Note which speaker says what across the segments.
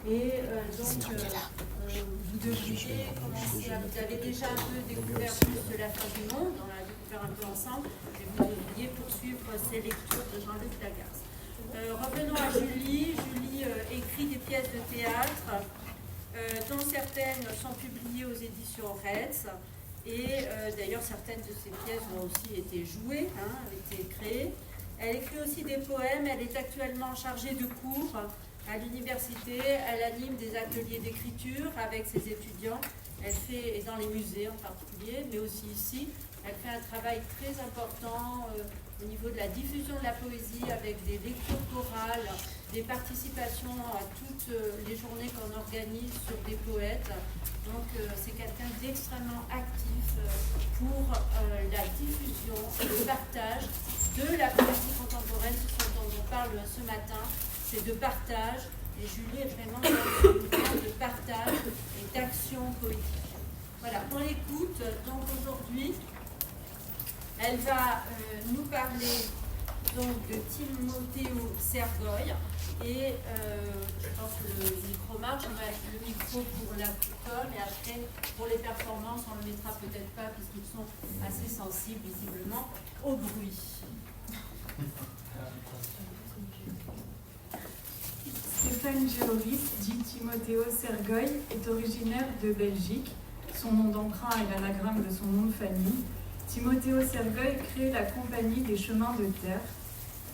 Speaker 1: Et vous devriez commencer à... Vous avez déjà un peu découvert plus de la fin du monde, on l'a découvert un peu ensemble, et vous devriez poursuivre ces lectures de Jean-Luc Lagarce. Revenons à Julie. Julie écrit des pièces de théâtre, dont certaines sont publiées aux éditions Retz. Et d'ailleurs, certaines de ces pièces ont aussi été jouées, ont été créées. Elle écrit aussi des poèmes. Elle est actuellement chargée de cours à l'université. Elle anime des ateliers d'écriture avec ses étudiants. Et dans les musées en particulier, mais aussi ici. Elle fait un travail très important au niveau de la diffusion de la poésie avec des lectures chorales, des participations à toutes les journées qu'on organise sur des poètes. Donc c'est quelqu'un d'extrêmement actif pour la diffusion et le partage de la poésie contemporaine. C'est ce dont on parle ce matin, c'est de partage. Et Julie est vraiment dans une forme de partage et d'action poétique. Voilà, on l'écoute donc aujourd'hui. Elle va nous parler donc de Timotheo Sergoy et je pense que le micro marche, on va mettre le micro pour la com et après pour les performances on le mettra peut-être pas puisqu'ils sont assez sensibles visiblement au bruit.
Speaker 2: Stéphane Géoris, dit Timotheo Sergoy, est originaire de Belgique. Son nom d'emprunt est l'anagramme de son nom de famille. Timotheo Sergoy crée la Compagnie des Chemins de Terre.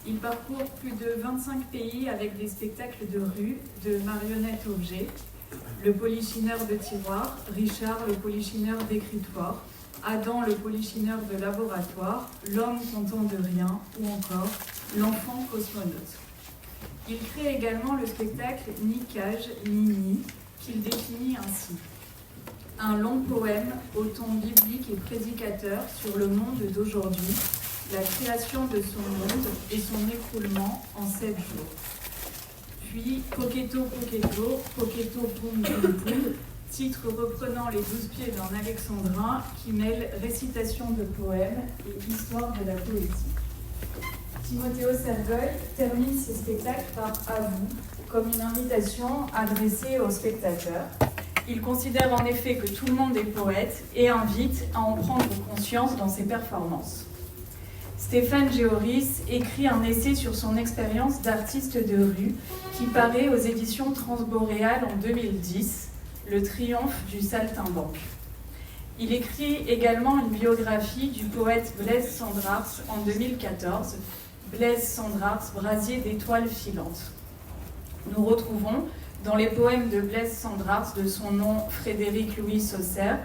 Speaker 2: Il parcourt plus de 25 pays avec des spectacles de rue, de marionnettes objets, le polichineur de tiroir, Richard le polichineur d'écritoire, Adam le polichineur de laboratoire, l'homme content de rien ou encore l'enfant cosmonaute. Il crée également le spectacle Ni cage, ni nid, qu'il définit ainsi. Un long poème au ton biblique et prédicateur sur le monde d'aujourd'hui, la création de son monde et son écroulement en 7 jours. Puis Poquetto, Poquetto, Poquetto, Poum, Poum, Poum, titre reprenant les 12 pieds d'un alexandrin qui mêle récitation de poèmes et histoire de la poésie. Timotheo Sergoy termine ses spectacles par « À vous », comme une invitation adressée aux spectateurs. Il considère en effet que tout le monde est poète et invite à en prendre conscience dans ses performances. Stéphane Géoris écrit un essai sur son expérience d'artiste de rue qui paraît aux éditions Transboréal en 2010, Le triomphe du saltimbanque. Il écrit également une biographie du poète Blaise Cendrars en 2014, Blaise Cendrars, brasier d'étoiles filantes. Nous retrouvons dans les poèmes de Blaise Cendrars, de son nom Frédéric Louis Saucer,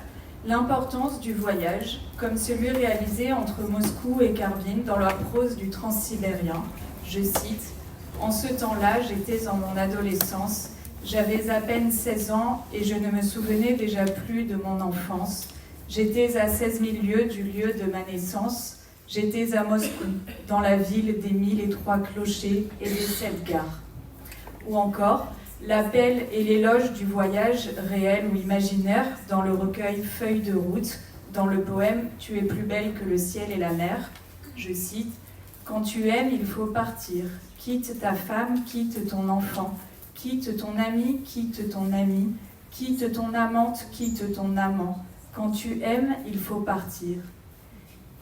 Speaker 2: l'importance du voyage, comme celui réalisé entre Moscou et Karbin dans la prose du Transsibérien. Je cite, « En ce temps-là, j'étais en mon adolescence, j'avais à peine 16 ans et je ne me souvenais déjà plus de mon enfance. J'étais à 16 000 lieues du lieu de ma naissance, j'étais à Moscou, dans la ville des 1003 clochers et des 7 gares. » Ou encore, l'appel et l'éloge du voyage réel ou imaginaire dans le recueil Feuilles de route, dans le poème Tu es plus belle que le ciel et la mer. Je cite, « Quand tu aimes, il faut partir. Quitte ta femme, quitte ton enfant. Quitte ton ami, quitte ton ami. Quitte ton amante, quitte ton amant. Quand tu aimes, il faut partir. »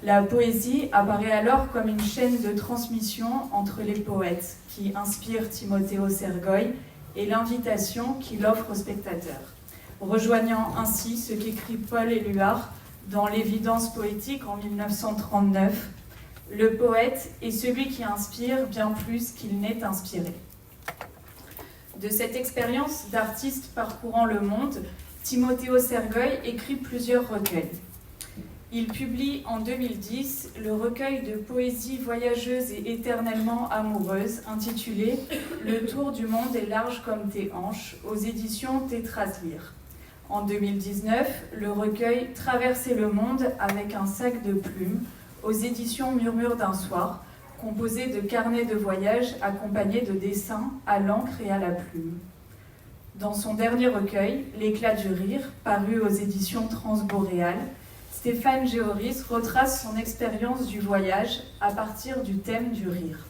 Speaker 2: La poésie apparaît alors comme une chaîne de transmission entre les poètes qui inspirent Timotheo Sergoy et l'invitation qu'il offre aux spectateurs, rejoignant ainsi ce qu'écrit Paul Éluard dans L'évidence poétique en 1939. Le poète est celui qui inspire bien plus qu'il n'est inspiré. De cette expérience d'artiste parcourant le monde, Timotheo Sergoy écrit plusieurs recueils. Il publie en 2010 le recueil de poésie voyageuse et éternellement amoureuse intitulé « Le tour du monde est large comme tes hanches » aux éditions Tétraslyre. En 2019, le recueil « Traverser le monde avec un sac de plumes » aux éditions Murmure d'un soir, composé de carnets de voyage accompagnés de dessins à l'encre et à la plume. Dans son dernier recueil, L'éclat du rire, paru aux éditions Transboréal, Stéphane Géoris retrace son expérience du voyage à partir du thème du rire.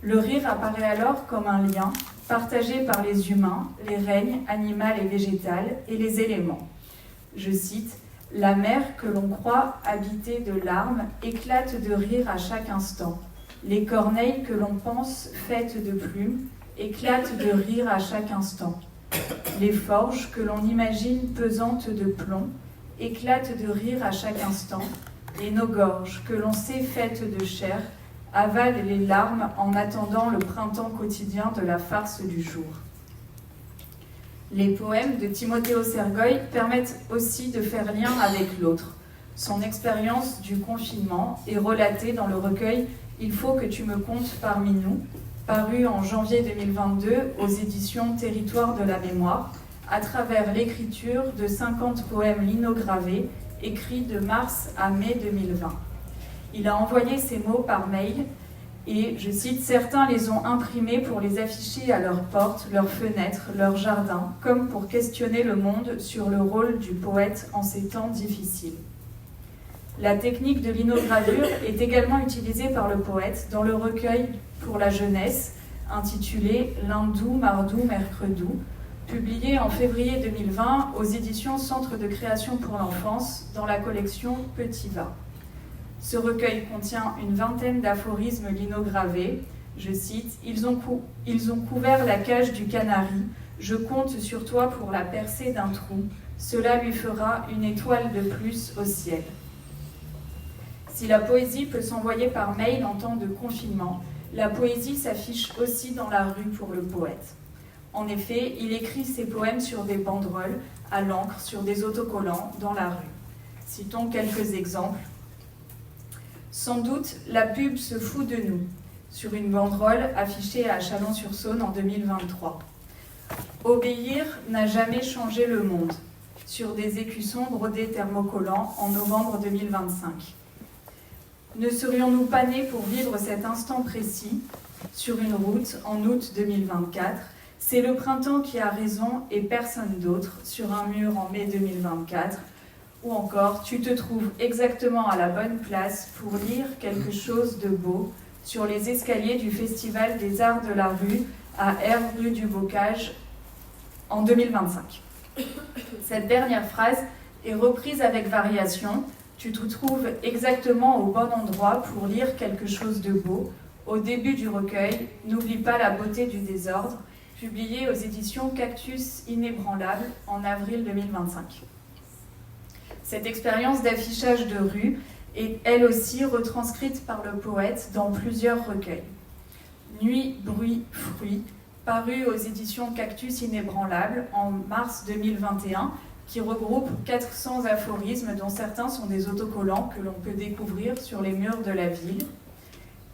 Speaker 2: Le rire apparaît alors comme un lien, partagée par les humains, les règnes animal et végétal et les éléments. Je cite, « La mer que l'on croit habitée de larmes éclate de rire à chaque instant. Les corneilles que l'on pense faites de plumes éclatent de rire à chaque instant. Les forges que l'on imagine pesantes de plomb éclatent de rire à chaque instant. Et nos gorges que l'on sait faites de chair avalent les larmes en attendant le printemps quotidien de la farce du jour. » Les poèmes de Timoteo Sergoy permettent aussi de faire lien avec l'autre. Son expérience du confinement est relatée dans le recueil « Il faut que tu me comptes parmi nous », paru en janvier 2022 aux éditions Territoire de la Mémoire, à travers l'écriture de 50 poèmes linogravés écrits de mars à mai 2020. Il a envoyé ces mots par mail et, je cite, « Certains les ont imprimés pour les afficher à leurs portes, leurs fenêtres, leurs jardins, comme pour questionner le monde sur le rôle du poète en ces temps difficiles. » La technique de l'inogravure est également utilisée par le poète dans le recueil pour la jeunesse intitulé « Lindou, Mardou, Mercredou », publié en février 2020 aux éditions Centre de création pour l'enfance dans la collection Petit Va. Ce recueil contient une vingtaine d'aphorismes linogravés. Je cite, « Ils ont couvert la cage du canari. Je compte sur toi pour la percée d'un trou. Cela lui fera une étoile de plus au ciel. » Si la poésie peut s'envoyer par mail en temps de confinement, la poésie s'affiche aussi dans la rue pour le poète. En effet, il écrit ses poèmes sur des banderoles, à l'encre, sur des autocollants, dans la rue. Citons quelques exemples. Sans doute, la pub se fout de nous, sur une banderole affichée à Chalon-sur-Saône en 2023. Obéir n'a jamais changé le monde, sur des écussons brodés thermocollants en novembre 2025. Ne serions-nous pas nés pour vivre cet instant précis, sur une route en août 2024 ? C'est le printemps qui a raison et personne d'autre, sur un mur en mai 2024. Ou encore, tu te trouves exactement à la bonne place pour lire quelque chose de beau sur les escaliers du Festival des Arts de la Rue à R rue du Bocage en 2025. Cette dernière phrase est reprise avec variation. Tu te trouves exactement au bon endroit pour lire quelque chose de beau. Au début du recueil, N'oublie pas la beauté du désordre, publié aux éditions Cactus Inébranlable en avril 2025. Cette expérience d'affichage de rue est elle aussi retranscrite par le poète dans plusieurs recueils. Nuit, bruit, fruit, paru aux éditions Cactus Inébranlable en mars 2021, qui regroupe 400 aphorismes dont certains sont des autocollants que l'on peut découvrir sur les murs de la ville.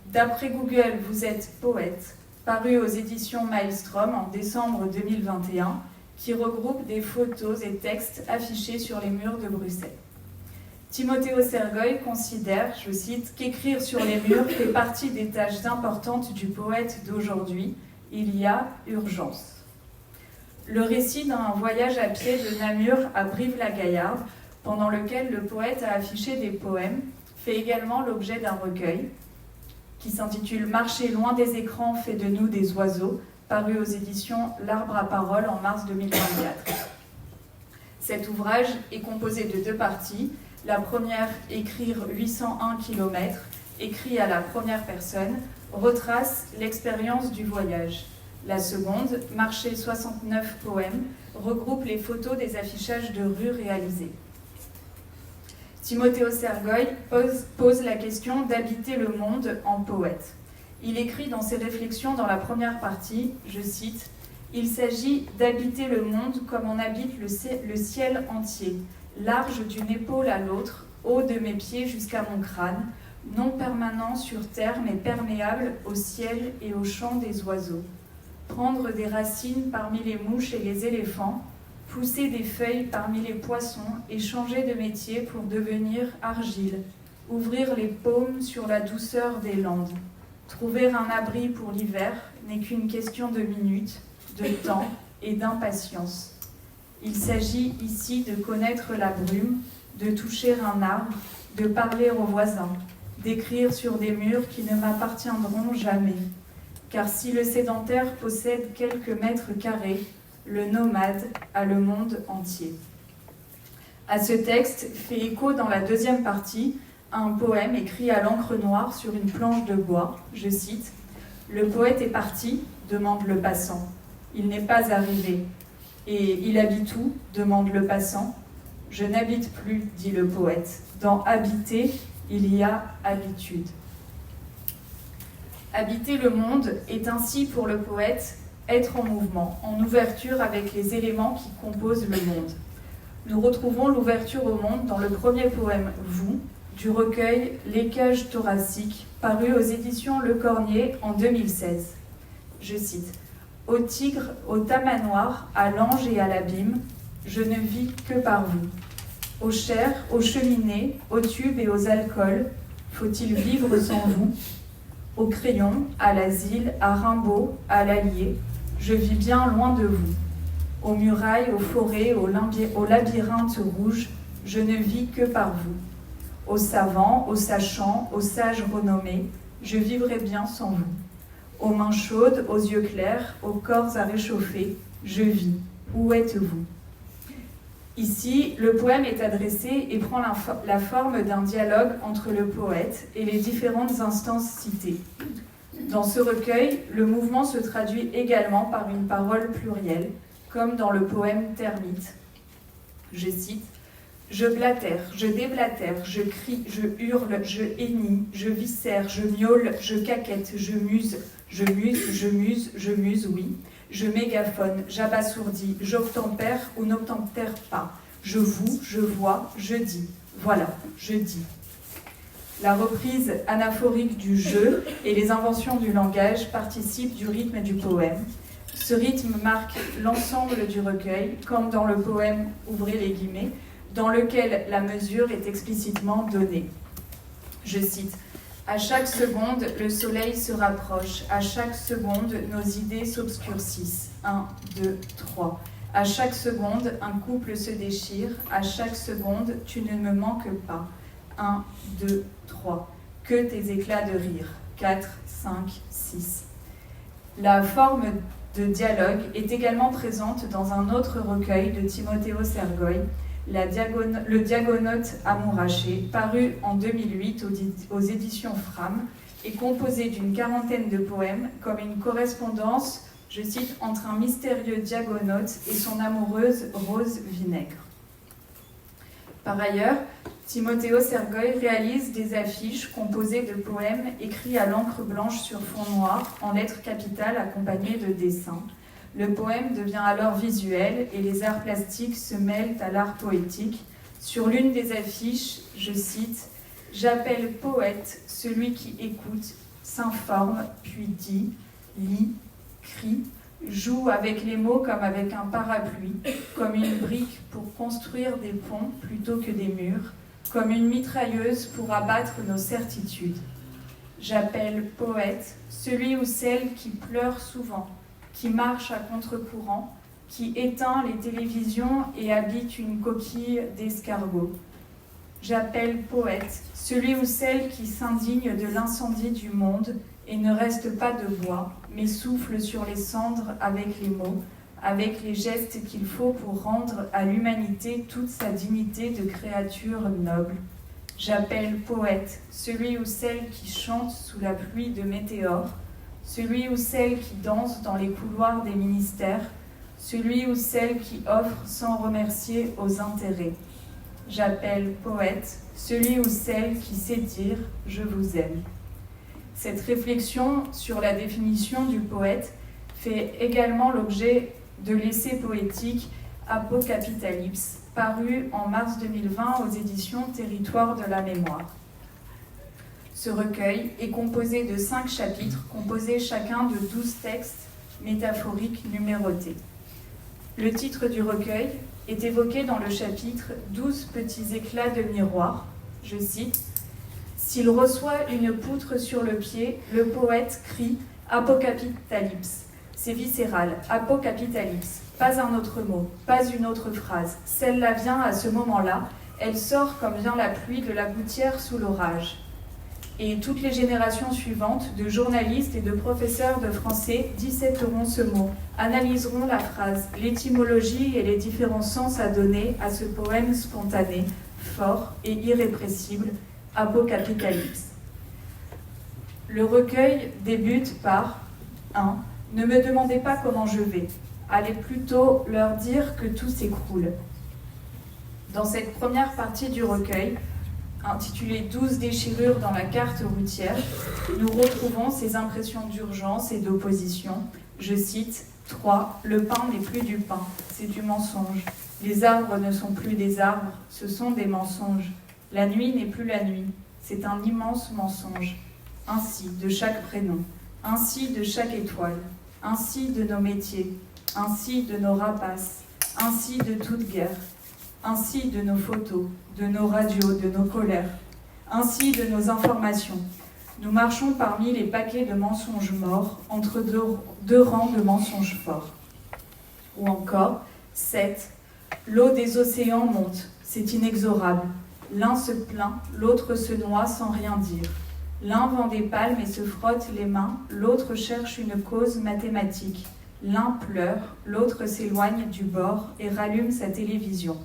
Speaker 2: D'après Google, vous êtes poète, paru aux éditions Maelstrom en décembre 2021, qui regroupe des photos et textes affichés sur les murs de Bruxelles. Timoteo Sergoy considère, je cite, qu'écrire sur les murs fait partie des tâches importantes du poète d'aujourd'hui. Il y a urgence. Le récit d'un voyage à pied de Namur à Brive-la-Gaillarde, pendant lequel le poète a affiché des poèmes, fait également l'objet d'un recueil qui s'intitule « Marcher loin des écrans fait de nous des oiseaux », paru aux éditions L'Arbre à Parole en mars 2024. Cet ouvrage est composé de 2 parties. La première, Écrire 801 km, écrit à la première personne, retrace l'expérience du voyage. La seconde, Marcher 69 poèmes, regroupe les photos des affichages de rue réalisés. Timoteo Sergoy pose la question d'habiter le monde en poète. Il écrit dans ses réflexions dans la première partie, je cite, « Il s'agit d'habiter le monde comme on habite le ciel entier, large d'une épaule à l'autre, haut de mes pieds jusqu'à mon crâne, non permanent sur terre mais perméable au ciel et au chant des oiseaux. Prendre des racines parmi les mouches et les éléphants, pousser des feuilles parmi les poissons et changer de métier pour devenir argile, ouvrir les paumes sur la douceur des landes. Trouver un abri pour l'hiver n'est qu'une question de minutes, de temps et d'impatience. Il s'agit ici de connaître la brume, de toucher un arbre, de parler aux voisins, d'écrire sur des murs qui ne m'appartiendront jamais. car si le sédentaire possède quelques mètres carrés, le nomade a le monde entier. À ce texte fait écho dans la deuxième partie un poème écrit à l'encre noire sur une planche de bois. Je cite : « Le poète est parti, demande le passant. Il n'est pas arrivé. Et il habite où ? Demande le passant. Je n'habite plus, dit le poète. Dans habiter, il y a habitude. » Habiter le monde est ainsi pour le poète être en mouvement, en ouverture avec les éléments qui composent le monde. Nous retrouvons l'ouverture au monde dans le premier poème « Vous » du recueil « Les cages thoraciques » paru aux éditions Le Cornier en 2016. Je cite : « Au tigre, au tamanoir, à l'ange et à l'abîme, je ne vis que par vous. Aux chairs, aux cheminées, aux tubes et aux alcools, faut-il vivre sans vous ? Au crayon, à l'asile, à Rimbaud, à l'Allier, je vis bien loin de vous. Aux murailles, aux forêts, aux labyrinthes rouges, je ne vis que par vous. Aux savants, aux sachants, aux sages renommés, je vivrai bien sans vous. Aux mains chaudes, aux yeux clairs, aux corps à réchauffer, je vis. Où êtes-vous ? » Ici, le poème est adressé et prend la forme d'un dialogue entre le poète et les différentes instances citées. Dans ce recueil, le mouvement se traduit également par une parole plurielle, comme dans le poème Termite. Je cite : « Je blatère, je déblatère, je crie, je hurle, je hennis, je viscère, je miaule, je caquette, je muse, oui. Je mégaphone, j'abasourdis, j'obtempère ou n'obtempère pas. Je voue, je vois, je dis. Voilà, je dis. » La reprise anaphorique du jeu et les inventions du langage participent du rythme du poème. Ce rythme marque l'ensemble du recueil, comme dans le poème « Ouvrez les guillemets », dans lequel la mesure est explicitement donnée. Je cite : « À chaque seconde, le soleil se rapproche. À chaque seconde, nos idées s'obscurcissent. 1, 2, 3. À chaque seconde, un couple se déchire. À chaque seconde, tu ne me manques pas. 1, 2, 3. Que tes éclats de rire. 4, 5, 6. La forme de dialogue est également présente dans un autre recueil de Timoteo Sergoy, le Diagonote amouraché, paru en 2008 aux éditions Fram, est composé d'une quarantaine de poèmes comme une correspondance, je cite, entre un mystérieux diagonote et son amoureuse Rose Vinaigre. Par ailleurs, Timoteo Sergoy réalise des affiches composées de poèmes écrits à l'encre blanche sur fond noir, en lettres capitales accompagnées de dessins. Le poème devient alors visuel et les arts plastiques se mêlent à l'art poétique. Sur l'une des affiches, je cite : « J'appelle poète celui qui écoute, s'informe, puis dit, lit, crie, joue avec les mots comme avec un parapluie, comme une brique pour construire des ponts plutôt que des murs, comme une mitrailleuse pour abattre nos certitudes. J'appelle poète celui ou celle qui pleure souvent, qui marche à contre-courant, qui éteint les télévisions et habite une coquille d'escargot. J'appelle poète celui ou celle qui s'indigne de l'incendie du monde et ne reste pas de bois, mais souffle sur les cendres avec les mots, avec les gestes qu'il faut pour rendre à l'humanité toute sa dignité de créature noble. J'appelle poète celui ou celle qui chante sous la pluie de météores, celui ou celle qui danse dans les couloirs des ministères, celui ou celle qui offre sans remercier aux intérêts. J'appelle poète celui ou celle qui sait dire « je vous aime ». Cette réflexion sur la définition du poète fait également l'objet de l'essai poétique Apocapitalipse, paru en mars 2020 aux éditions Territoire de la mémoire. Ce recueil est composé de 5 chapitres, composés chacun de 12 textes métaphoriques numérotés. Le titre du recueil est évoqué dans le chapitre « 12 petits éclats de miroir », je cite : « S'il reçoit une poutre sur le pied, le poète crie « Apocapitalipse ». C'est viscéral, apocapitalipse, pas un autre mot, pas une autre phrase. Celle-là vient à ce moment-là, elle sort comme vient la pluie de la gouttière sous l'orage. et toutes les générations suivantes de journalistes et de professeurs de français disséqueront ce mot, analyseront la phrase, l'étymologie et les différents sens à donner à ce poème spontané, fort et irrépressible, Apocalypse. Le recueil débute par 1. Ne me demandez pas comment je vais. Allez plutôt leur dire que tout s'écroule. Dans cette première partie du recueil, intitulée 12 déchirures dans la carte routière, nous retrouvons ces impressions d'urgence et d'opposition. Je cite 3. Le pain n'est plus du pain, c'est du mensonge. Les arbres ne sont plus des arbres, ce sont des mensonges. La nuit n'est plus la nuit, c'est un immense mensonge. Ainsi de chaque prénom, ainsi de chaque étoile, ainsi de nos métiers, ainsi de nos rapaces, ainsi de toute guerre, ainsi de nos photos, de nos radios, de nos colères, ainsi de nos informations. Nous marchons parmi les paquets de mensonges morts, entre deux rangs de mensonges forts. Ou encore, 7. L'eau des océans monte, c'est inexorable. L'un se plaint, l'autre se noie sans rien dire. L'un vend des palmes et se frotte les mains, l'autre cherche une cause mathématique. L'un pleure, l'autre s'éloigne du bord et rallume sa télévision.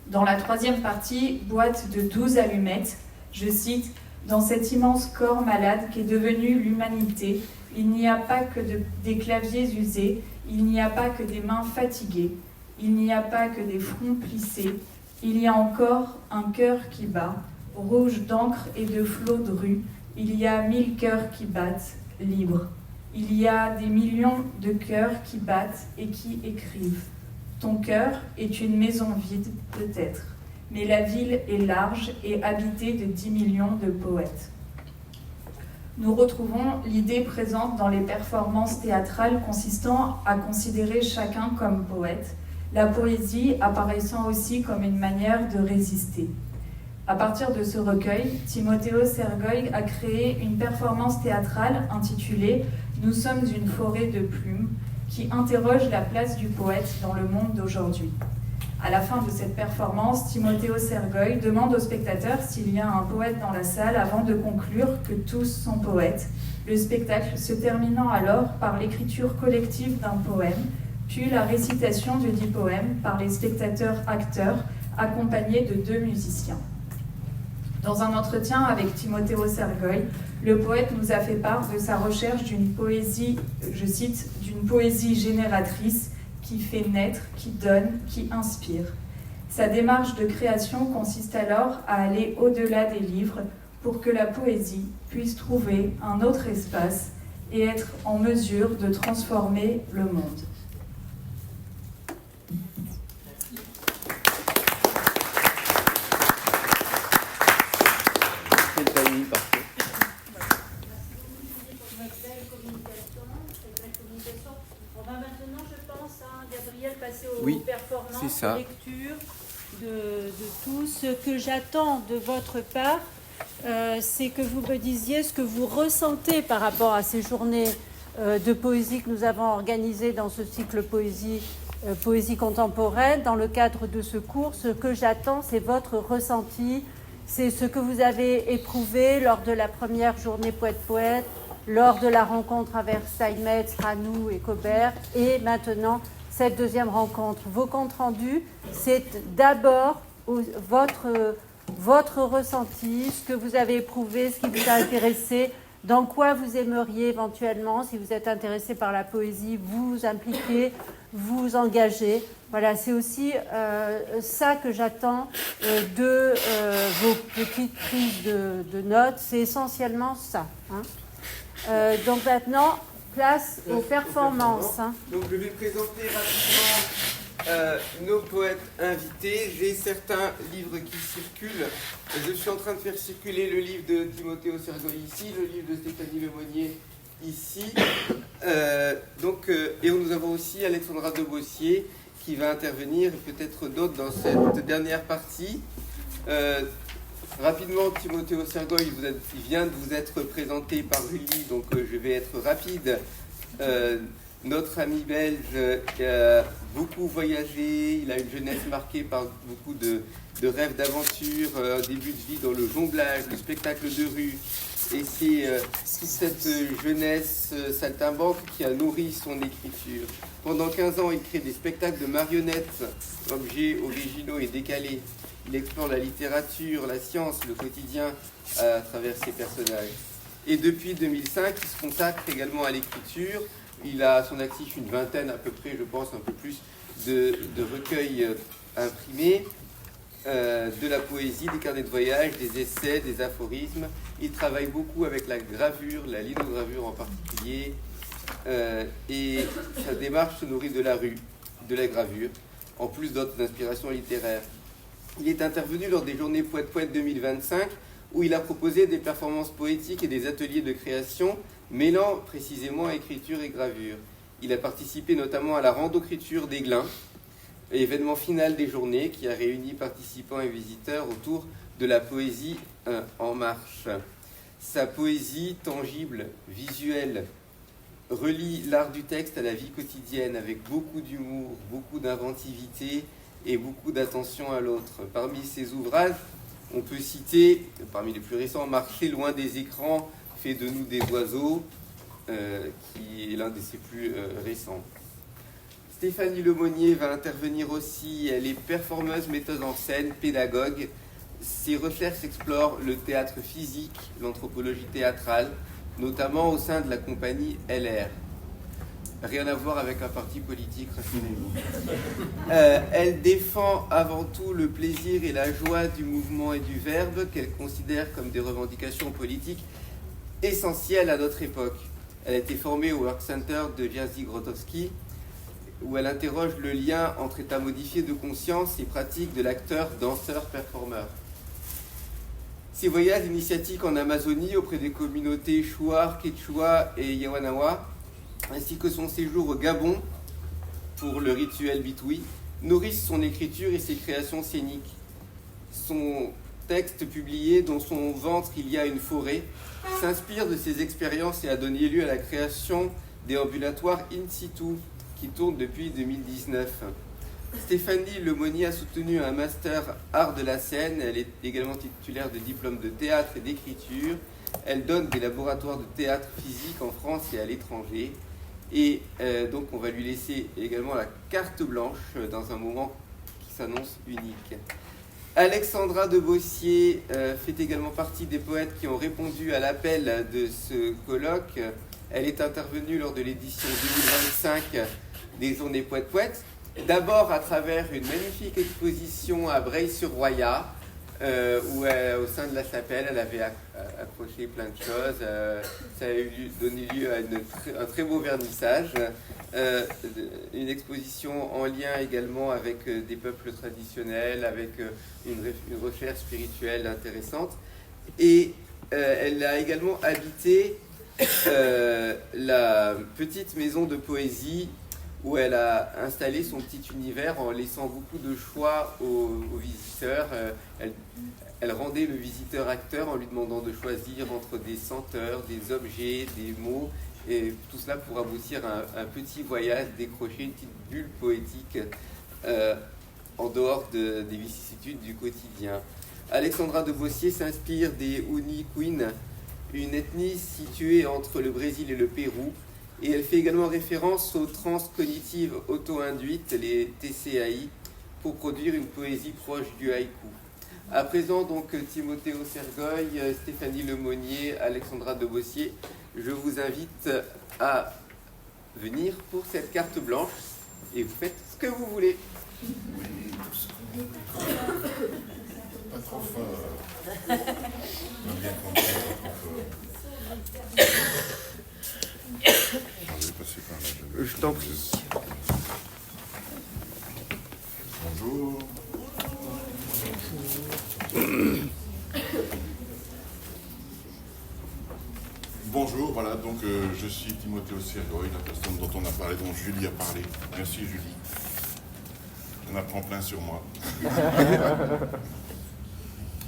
Speaker 2: Dans la troisième partie, boîte de 12 allumettes, je cite « Dans cet immense corps malade qu'est devenu l'humanité, il n'y a pas que des claviers usés, il n'y a pas que des mains fatiguées, il n'y a pas que des fronts plissés, il y a encore un cœur qui bat, rouge d'encre et de flots de rue, il y a 1000 cœurs qui battent, libres. Il y a des millions de cœurs qui battent et qui écrivent. Ton cœur est une maison vide, peut-être, mais la ville est large et habitée de 10 millions de poètes. » Nous retrouvons l'idée présente dans les performances théâtrales consistant à considérer chacun comme poète, la poésie apparaissant aussi comme une manière de résister. À partir de ce recueil, Timothéo Sergoj a créé une performance théâtrale intitulée « Nous sommes une forêt de plumes » qui interroge la place du poète dans le monde d'aujourd'hui. À la fin de cette performance, Timothéo Sergoj demande aux spectateurs s'il y a un poète dans la salle avant de conclure que tous sont poètes, le spectacle se terminant alors par l'écriture collective d'un poème, puis la récitation du dit poème par les spectateurs-acteurs accompagnés de 2 musiciens. Dans un entretien avec Timothéo Sergoj, le poète nous a fait part de sa recherche d'une poésie, je cite, d'une poésie génératrice qui fait naître, qui donne, qui inspire. Sa démarche de création consiste alors à aller au-delà des livres pour que la poésie puisse trouver un autre espace et être en mesure de transformer le monde.
Speaker 3: Oui,
Speaker 1: performances,
Speaker 3: c'est ça.
Speaker 1: lecture de tout. Ce que j'attends de votre part, c'est que vous me disiez ce que vous ressentez par rapport à ces journées de poésie que nous avons organisées dans ce cycle poésie contemporaine. Dans le cadre de ce cours, ce que j'attends, c'est votre ressenti, c'est ce que vous avez éprouvé lors de la première journée poète-poète, lors de la rencontre avec Steinmetz, Ranou et Cobert, et maintenant cette deuxième rencontre. Vos comptes rendus, c'est d'abord votre ressenti, ce que vous avez éprouvé, ce qui vous a intéressé, dans quoi vous aimeriez éventuellement, si vous êtes intéressé par la poésie, vous impliquer, vous engager. Voilà, c'est aussi ça que j'attends de vos petites prises de notes. C'est essentiellement ça. Donc maintenant, place aux performances.
Speaker 3: Donc je vais présenter rapidement nos poètes invités. J'ai certains livres qui circulent. Je suis en train de faire circuler le livre de Timothéo Sergoj ici, le livre de Stéphanie Lemonnier ici. Et nous avons aussi Alexandra Debossier qui va intervenir, et peut-être d'autres dans cette dernière partie. Rapidement, Timothéo Sergoj, il vient de vous être présenté par Julie, donc je vais être rapide. Notre ami belge a beaucoup voyagé, il a une jeunesse marquée par beaucoup de rêves d'aventure, un début de vie dans le jonglage, le spectacle de rue. Et c'est cette jeunesse saltimbanque qui a nourri son écriture. Pendant 15 ans, il crée des spectacles de marionnettes, objets originaux et décalés. Il explore la littérature, la science, le quotidien à travers ses personnages. Et depuis 2005, il se consacre également à l'écriture. Il a à son actif une vingtaine à peu près, je pense, un peu plus, de recueils imprimés, de la poésie, des carnets de voyage, des essais, des aphorismes. Il travaille beaucoup avec la gravure, la linogravure en particulier, et sa démarche se nourrit de la rue, de la gravure, en plus d'autres inspirations littéraires. Il est intervenu lors des Journées Poète 2025, où il a proposé des performances poétiques et des ateliers de création, mêlant précisément écriture et gravure. Il a participé notamment à la randocriture d'Aiglun, événement final des Journées qui a réuni participants et visiteurs autour de la poésie en marche. Sa poésie tangible, visuelle, relie l'art du texte à la vie quotidienne avec beaucoup d'humour, beaucoup d'inventivité et beaucoup d'attention à l'autre. Parmi ses ouvrages, on peut citer, parmi les plus récents, Marcher loin des écrans, fait de nous des oiseaux, qui est l'un de ses plus récents. Stéphanie Lemonnier va intervenir aussi. Elle est performeuse, metteuse en scène, pédagogue. Ses recherches explorent le théâtre physique, l'anthropologie théâtrale, notamment au sein de la compagnie LR. Rien à voir avec un parti politique, rassurez-vous. Elle défend avant tout le plaisir et la joie du mouvement et du verbe qu'elle considère comme des revendications politiques essentielles à notre époque. Elle a été formée au Work Center de Jerzy Grotowski, où elle interroge le lien entre état modifié de conscience et pratique de l'acteur, danseur, performeur. Ses voyages initiatiques en Amazonie auprès des communautés Shuar, Quechua et Yawanawa, ainsi que son séjour au Gabon pour le rituel Bitoui, nourrissent son écriture et ses créations scéniques. Son texte publié, Dans son ventre il y a une forêt, s'inspire de ses expériences et a donné lieu à la création des ambulatoires in situ qui tournent depuis 2019. Stéphanie Lemonnier a soutenu un master art de la scène. Elle est également titulaire de diplômes de théâtre et d'écriture. Elle donne des laboratoires de théâtre physique en France et à l'étranger. Et donc on va lui laisser également la carte blanche dans un moment qui s'annonce unique. Alexandra de Bossier fait également partie des poètes qui ont répondu à l'appel de ce colloque. Elle est intervenue lors de l'édition 2025 des Journées Poète, d'abord à travers une magnifique exposition à Breil-sur-Roya, où au sein de la chapelle, elle avait accroché plein de choses. Ça a donné lieu à un très beau vernissage. Une exposition en lien également avec des peuples traditionnels, avec une recherche spirituelle intéressante. Et elle a également habité la petite maison de poésie où elle a installé son petit univers en laissant beaucoup de choix aux visiteurs. Elle rendait le visiteur acteur en lui demandant de choisir entre des senteurs, des objets, des mots, et tout cela pour aboutir à un petit voyage, décrocher une petite bulle poétique en dehors des vicissitudes du quotidien. Alexandra de Bossier s'inspire des Uni Queen, une ethnie située entre le Brésil et le Pérou, et elle fait également référence aux transcognitives auto-induites, les TCAI, pour produire une poésie proche du haïku. À présent, donc, Timothéo Sergoy, Stéphanie Lemonnier, Alexandra de Bossier, je vous invite à venir pour cette carte blanche et vous faites ce que vous voulez.
Speaker 4: Pas trop fort. On a bien compris, pas trop fort. Je vais passer par là.
Speaker 3: Je t'en prie.
Speaker 4: Bonjour. Bonjour, voilà, donc je suis Timothéo Sergoy, la personne dont on a parlé, dont Julie a parlé. Merci Julie. On apprend plein sur moi.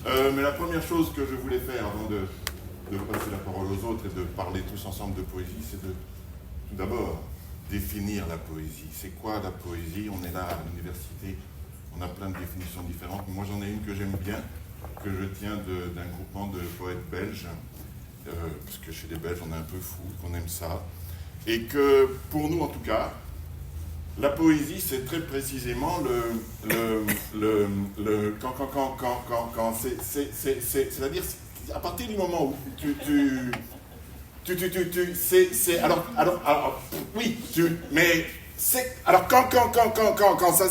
Speaker 4: Mais la première chose que je voulais faire avant de passer la parole aux autres et de parler tous ensemble de poésie, c'est de tout d'abord définir la poésie. C'est quoi la poésie? On est là à l'université, on a plein de définitions différentes. Moi, j'en ai une que j'aime bien, que je tiens d'un groupement de poètes belges, parce que chez les Belges, on est un peu fou, qu'on aime ça. Et que, pour nous en tout cas, la poésie, c'est très précisément c'est-à-dire à partir du moment où oui, mais c'est, alors quand ça,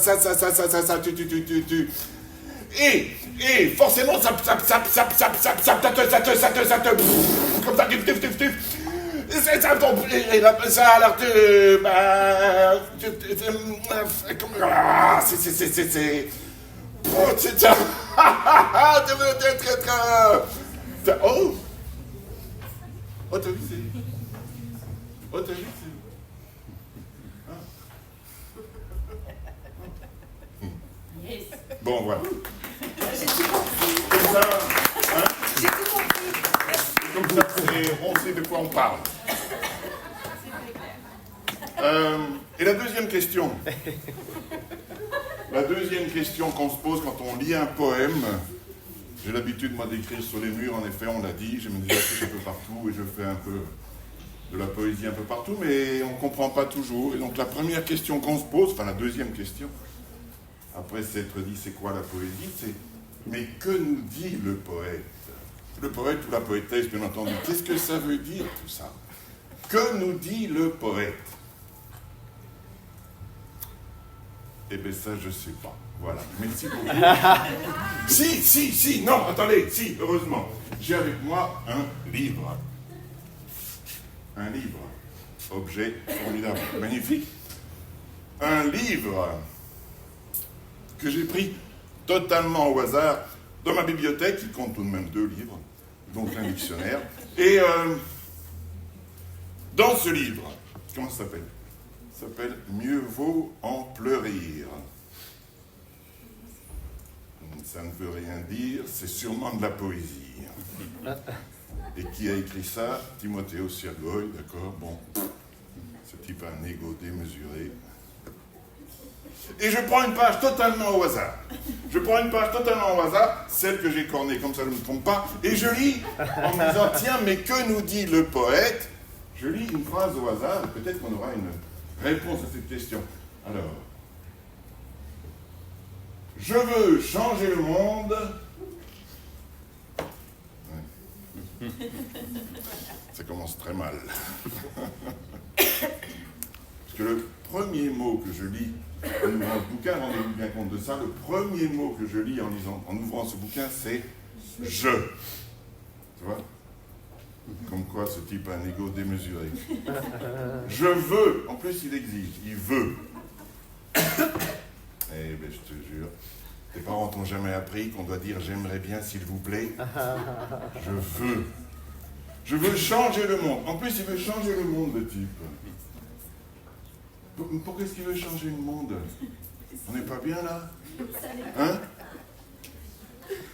Speaker 4: et forcément, ça comme ça, c'est ça, et là, ça, alors c'est ça, oh, t'as vu,
Speaker 1: Yes.
Speaker 4: bon, voilà.
Speaker 1: J'ai tout compris.
Speaker 4: Comme ça, hein,
Speaker 1: J'ai tout compris.
Speaker 4: comme ça, on sait de quoi on parle. Et la deuxième question qu'on se pose quand on lit un poème, j'ai l'habitude, moi, d'écrire sur les murs, en effet, on l'a dit, je me des affiches un peu partout et je fais un peu de la poésie un peu partout, mais on ne comprend pas toujours. Et donc la première question qu'on se pose, enfin la deuxième question, après s'être dit c'est quoi la poésie, c'est mais que nous dit le poète? Le poète ou la poétesse, bien entendu, qu'est-ce que ça veut dire tout ça? Que nous dit le poète? Eh bien ça, je ne sais pas. Voilà, merci beaucoup. Si, non, attendez, si, heureusement. J'ai avec moi un livre. Un livre. Objet formidable, magnifique. Un livre que j'ai pris totalement au hasard dans ma bibliothèque, qui compte tout de même 2 livres, donc un dictionnaire. Et dans ce livre, comment ça s'appelle? Ça s'appelle « Mieux vaut en pleurir ». Ça ne veut rien dire, c'est sûrement de la poésie. Et qui a écrit ça? Timoteo Sergoy, d'accord, bon. Ce type a un ego démesuré. Et je prends une page totalement au hasard. Celle que j'ai cornée, comme ça je ne me trompe pas, et je lis en me disant, tiens, mais que nous dit le poète? Je lis une phrase au hasard, et peut-être qu'on aura une réponse à cette question. Alors, je veux changer le monde. Ouais. Ça commence très mal. Parce que le premier mot que je lis en ouvrant ce bouquin, rendez-vous bien compte de ça, le premier mot que je lis en ouvrant ce bouquin, c'est « je ». Tu vois? Comme quoi ce type a un ego démesuré. Je veux, en plus il exige, il veut. Eh bien, je te jure, tes parents t'ont jamais appris qu'on doit dire « j'aimerais bien, s'il vous plaît ». Je veux. Je veux changer le monde. En plus, il veut changer le monde, le type. Pourquoi est-ce qu'il veut changer le monde? On n'est pas bien là? Hein?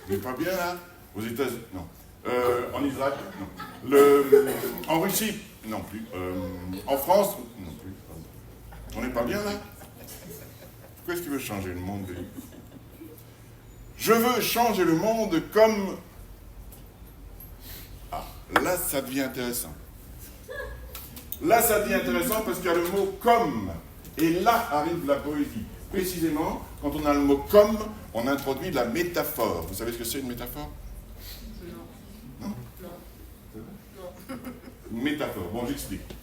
Speaker 4: On n'est pas bien là? Aux États-Unis? Non. En Israël? Non. En Russie? Non plus. En France? Non plus. On n'est pas bien là? Pourquoi est-ce qu'il veut changer le monde? Je veux changer le monde comme... Ah, là ça devient intéressant. Là ça devient intéressant parce qu'il y a le mot « comme ». Et là arrive la poésie. Précisément, quand on a le mot « comme », on introduit la métaphore. Vous savez ce que c'est une métaphore? Non. Une métaphore. Bon, j'explique.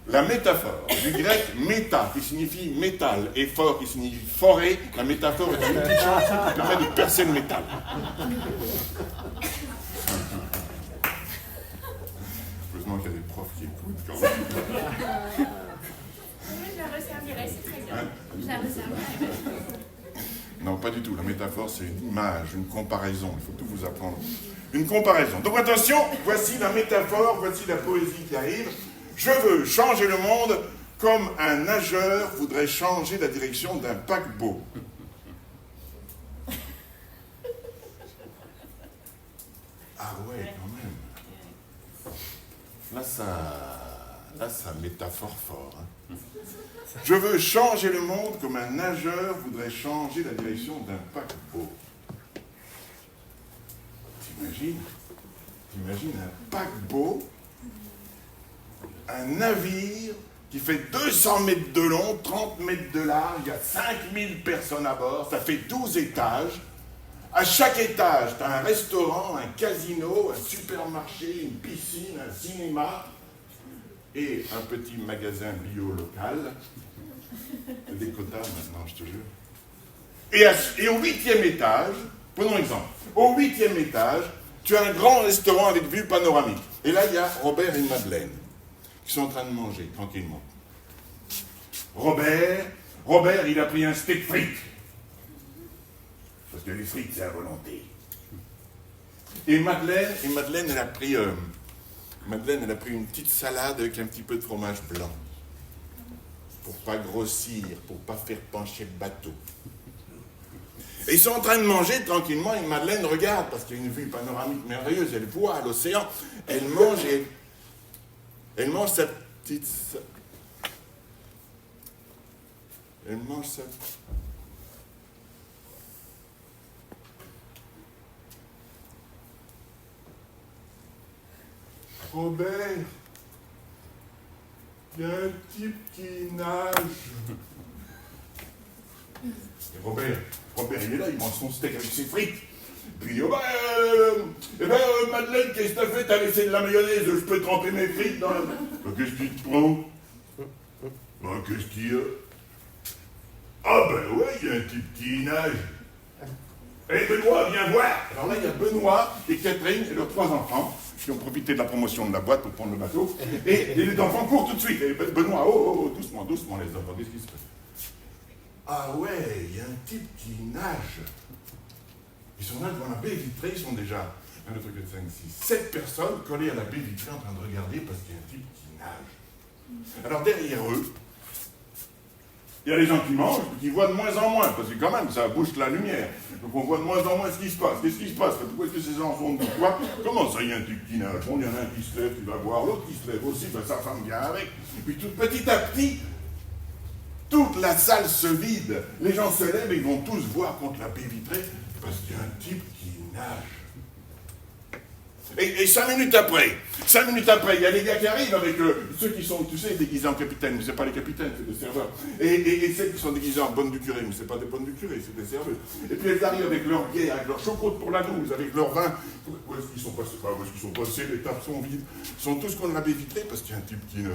Speaker 4: La métaphore, du grec « méta » qui signifie métal et « fort » qui signifie forer, la métaphore est une petite chose qui permet de percer le métal. Heureusement qu'il y a des profs qui écoutent quand même.
Speaker 1: Je la resservirai, c'est très bien.
Speaker 4: Hein?
Speaker 1: Je la resservirai.
Speaker 4: Non, pas du tout. La métaphore, c'est une image, une comparaison. Il faut tout vous apprendre. Une comparaison. Donc attention, voici la métaphore, voici la poésie qui arrive. Je veux changer le monde comme un nageur voudrait changer la direction d'un paquebot. Ah ouais, quand même. Là, ça métaphore fort. Hein. Je veux changer le monde comme un nageur voudrait changer la direction d'un paquebot. T'imagines un paquebot, un navire qui fait 200 mètres de long, 30 mètres de large, il y a 5000 personnes à bord, ça fait 12 étages. À chaque étage, tu as un restaurant, un casino, un supermarché, une piscine, un cinéma et un petit magasin bio local. Des quotas maintenant, je te jure. Et au 8e étage, prenons exemple, au 8e étage, tu as un grand restaurant avec vue panoramique. Et là, il y a Robert et Madeleine qui sont en train de manger tranquillement. Robert, il a pris un steak frites. Parce que les frites, c'est à volonté. Et Madeleine, elle a pris une petite salade avec un petit peu de fromage blanc. Pour pas grossir, pour pas faire pencher le bateau. Et ils sont en train de manger tranquillement, et Madeleine regarde, parce qu'il y a une vue panoramique merveilleuse, elle voit l'océan, elle mange sa petite... Elle mange sa... Robert, il y a un type qui nage. Et Robert, il est là, il mange son steak avec ses frites. Puis, Madeleine, qu'est-ce que t'as fait? T'as laissé de la mayonnaise, je peux tremper mes frites dans la... Qu'est-ce que tu te prends? Qu'est-ce qu'il y a? Ah ben ouais, il y a un type qui nage. Eh Benoît, viens voir. Alors là, il y a Benoît et Catherine et leurs 3 enfants qui ont profité de la promotion de la boîte pour prendre le bateau. Et les enfants courent tout de suite. Et Benoît, doucement les enfants, qu'est-ce qui se passe? Ah ouais, il y a un type qui nage. Ils sont là devant la baie vitrée, ils sont déjà 1, 2, 3, 4, 5, 6, 7 personnes collées à la baie vitrée en train de regarder parce qu'il y a un type qui nage. Alors derrière eux, il y a les gens qui mangent, qui voient de moins en moins, parce que quand même, ça bouge la lumière. Donc on voit de moins en moins ce qui se passe. Qu'est-ce qui se passe? Pourquoi est-ce que ces gens font de quoi? Comment ça, il y a un type qui nage? Bon, il y en a un qui se lève, tu vas voir, l'autre qui se lève aussi, ben, sa femme vient avec. Puis tout petit à petit, toute la salle se vide. Les gens se lèvent et ils vont tous voir contre la baie vitrée, parce qu'il y a un type qui nage. Et 5 minutes après, il y a les gars qui arrivent avec ceux qui sont, tu sais, déguisés en capitaine, mais c'est pas les capitaines, c'est des serveurs. Et ceux qui sont déguisés en bonnes du curé, mais c'est pas des bonnes du curé, c'est des serveurs. Et puis elles arrivent avec leur bière, avec leur choucroute pour la douze, avec leur vin. Où est-ce qu'ils sont passés? Où est-ce qu'ils sont passés? Les tables sont vides. Ils sont tous contre la baie vitrée parce qu'il y a un type qui nage.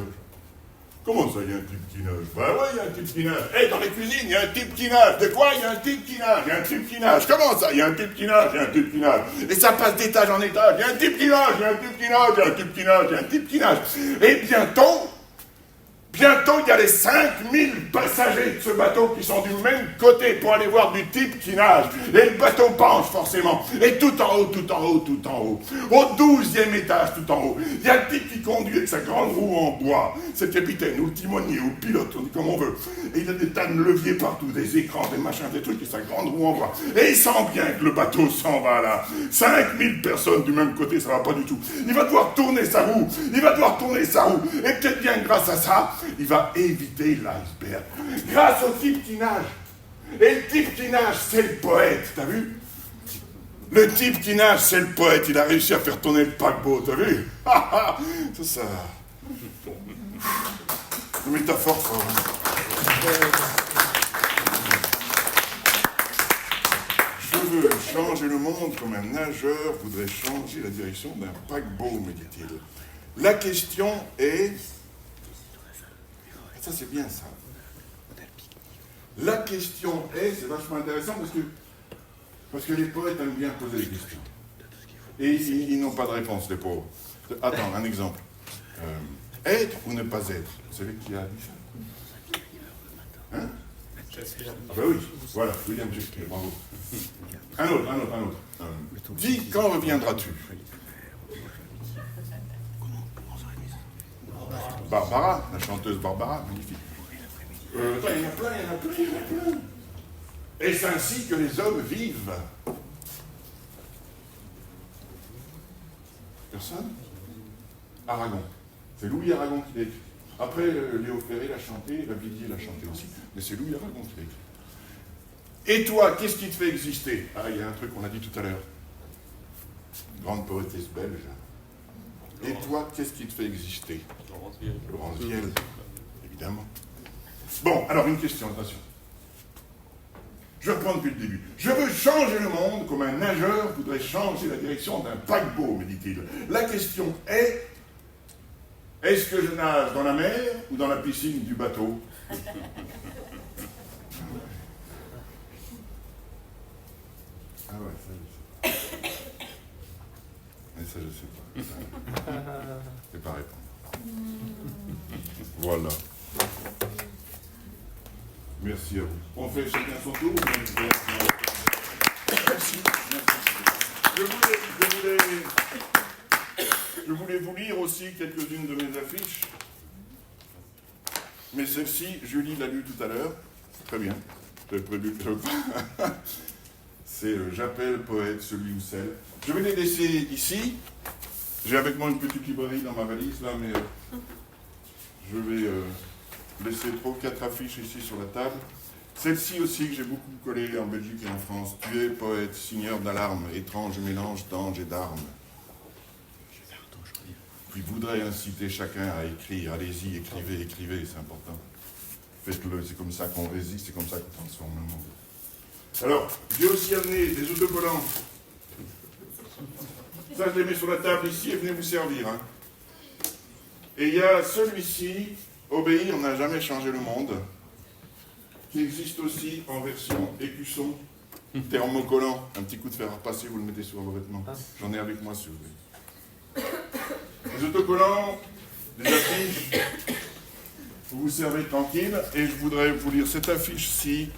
Speaker 4: Comment ça, il y a un type qui nage? Ben ouais, il y a un type qui nage. Hé, dans les cuisines, il y a un type qui nage. De quoi? Il y a un type qui nage. Il y a un type qui nage. Comment ça? Il y a un type qui nage. Il y a un type qui nage. Et ça passe d'étage en étage. Il y a un type qui nage. Il y a un type qui nage. Il y a un type qui nage. Il y a un type qui nage. Et bientôt, il y a les 5000 passagers de ce bateau qui sont du même côté pour aller voir du type qui nage. Et le bateau penche forcément. Et tout en haut. Au 12e étage, tout en haut. Il y a le type qui conduit avec sa grande roue en bois. C'est le capitaine, ou le timonier, ou le pilote, on dit comme on veut. Et il a des tas de leviers partout, des écrans, des machins, des trucs, et sa grande roue en bois. Et il sent bien que le bateau s'en va là. 5000 personnes du même côté, ça va pas du tout. Il va devoir tourner sa roue. Et peut-être bien grâce à ça, il va éviter l'iceberg. Grâce au type qui nage. Et le type qui nage, c'est le poète, t'as vu? Le type qui nage, c'est le poète. Il a réussi à faire tourner le paquebot, t'as vu? C'est ça. Une métaphore fort. Je veux changer le monde comme un nageur voudrait changer la direction d'un paquebot, me dit-il. La question est... Ça, c'est bien, ça. La question est, c'est vachement intéressant parce que les poètes aiment bien poser des questions. Et ils n'ont pas de réponse, les pauvres. Attends, un exemple. Être ou ne pas être? Vous savez qui a dit ça? Hein? Ah ben oui, voilà, William Shakespeare, bravo. Un autre. Dis, quand reviendras-tu? Barbara, la chanteuse Barbara, magnifique. Il y en a plein. Est-ce ainsi que les hommes vivent? Personne? Aragon. C'est Louis Aragon qui l'a écrit. Après, Léo Ferré l'a chanté, Lavilliers l'a chanté aussi, mais c'est Louis Aragon qui l'a écrit. Et toi, qu'est-ce qui te fait exister? Ah, il y a un truc qu'on a dit tout à l'heure. Grande poétesse belge. Et toi, qu'est-ce qui te fait exister? Laurence Vielle, évidemment. Bon, alors une question, attention. Je reprends depuis le début. Je veux changer le monde comme un nageur voudrait changer la direction d'un paquebot, me dit-il. La question est, est-ce que je nage dans la mer ou dans la piscine du bateau? Ah ouais, ça je sais. Mais ça je sais pas. Je vais pas répondre. Voilà. Merci à vous. On fait chacun son tour. Merci. Je voulais vous lire aussi quelques-unes de mes affiches. Mais celle-ci, Julie l'a lue tout à l'heure. Très bien. J'avais prévu que c'est J'appelle poète celui ou celle. Je vais les laisser ici. J'ai avec moi une petite librairie dans ma valise là, mais je vais laisser 3 ou 4 affiches ici sur la table. Celle-ci aussi que j'ai beaucoup collée en Belgique et en France. Tu es poète, signeur d'alarme, étrange mélange d'ange et d'armes. Puis voudrais inciter chacun à écrire. Allez-y, écrivez, écrivez, c'est important. Faites-le, c'est comme ça qu'on résiste, c'est comme ça qu'on transforme le monde. Alors, j'ai aussi amené des autocollants. Ça, je les mets sur la table ici et venez vous servir. Hein. Et il y a celui-ci, Obéir n'a jamais changé le monde, qui existe aussi en version écusson, thermocollant. Un petit coup de fer à repasser, vous le mettez sur vos vêtements. J'en ai avec moi si vous voulez. Les autocollants, des affiches, vous vous servez tranquille, et je voudrais vous lire cette affiche-ci.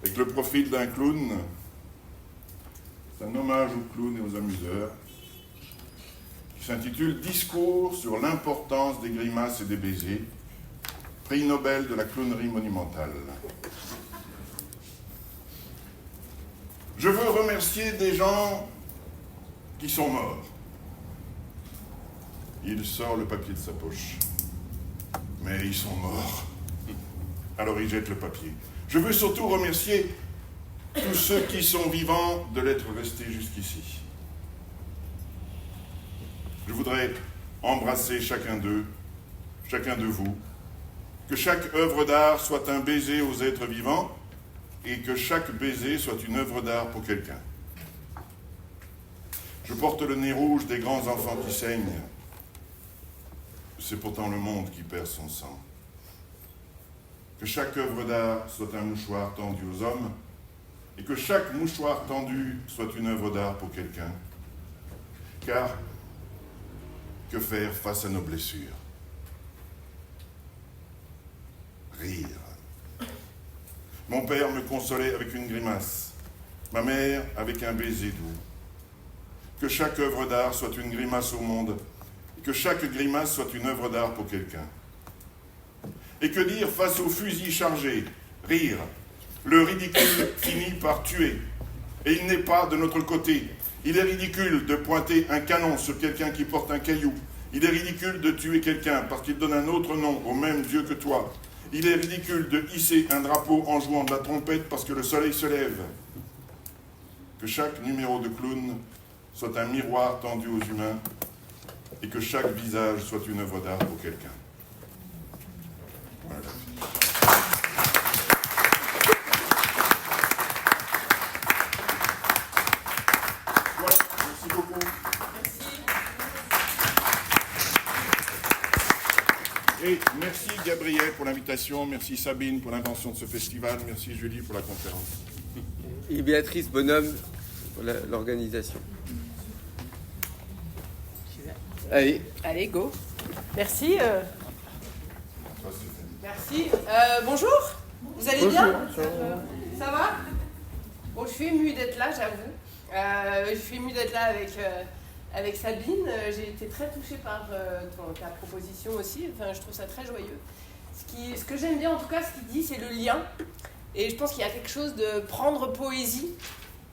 Speaker 4: Avec le profil d'un clown. C'est un hommage aux clowns et aux amuseurs, qui s'intitule « Discours sur l'importance des grimaces et des baisers, prix Nobel de la clownerie monumentale ». Je veux remercier des gens qui sont morts. Il sort le papier de sa poche. Mais ils sont morts. Alors il jette le papier. Je veux surtout remercier tous ceux qui sont vivants de l'être restés jusqu'ici. Je voudrais embrasser chacun d'eux, chacun de vous, que chaque œuvre d'art soit un baiser aux êtres vivants et que chaque baiser soit une œuvre d'art pour quelqu'un. Je porte le nez rouge des grands enfants qui saignent. C'est pourtant le monde qui perd son sang. Que chaque œuvre d'art soit un mouchoir tendu aux hommes et que chaque mouchoir tendu soit une œuvre d'art pour quelqu'un. Car, que faire face à nos blessures? Rire. Mon père me consolait avec une grimace, ma mère avec un baiser doux. Que chaque œuvre d'art soit une grimace au monde et que chaque grimace soit une œuvre d'art pour quelqu'un. Et que dire face au fusil chargé? Rire. Le ridicule finit par tuer. Et il n'est pas de notre côté. Il est ridicule de pointer un canon sur quelqu'un qui porte un caillou. Il est ridicule de tuer quelqu'un parce qu'il donne un autre nom au même Dieu que toi. Il est ridicule de hisser un drapeau en jouant de la trompette parce que le soleil se lève. Que chaque numéro de clown soit un miroir tendu aux humains et que chaque visage soit une œuvre d'art pour quelqu'un. Voilà. Voilà, merci beaucoup. Et merci Gabriel pour l'invitation, merci Sabine pour l'invention de ce festival, merci Julie pour la conférence.
Speaker 3: Et Béatrice Bonhomme pour l'organisation.
Speaker 5: Allez, go. Merci. Merci. Bonjour. Vous allez bien? Ça va? Bon, je suis émue d'être là, j'avoue. Je suis émue d'être là avec Sabine. J'ai été très touchée par ta proposition aussi. Enfin, je trouve ça très joyeux. Ce que j'aime bien, en tout cas, ce qu'il dit, c'est le lien. Et je pense qu'il y a quelque chose de prendre poésie.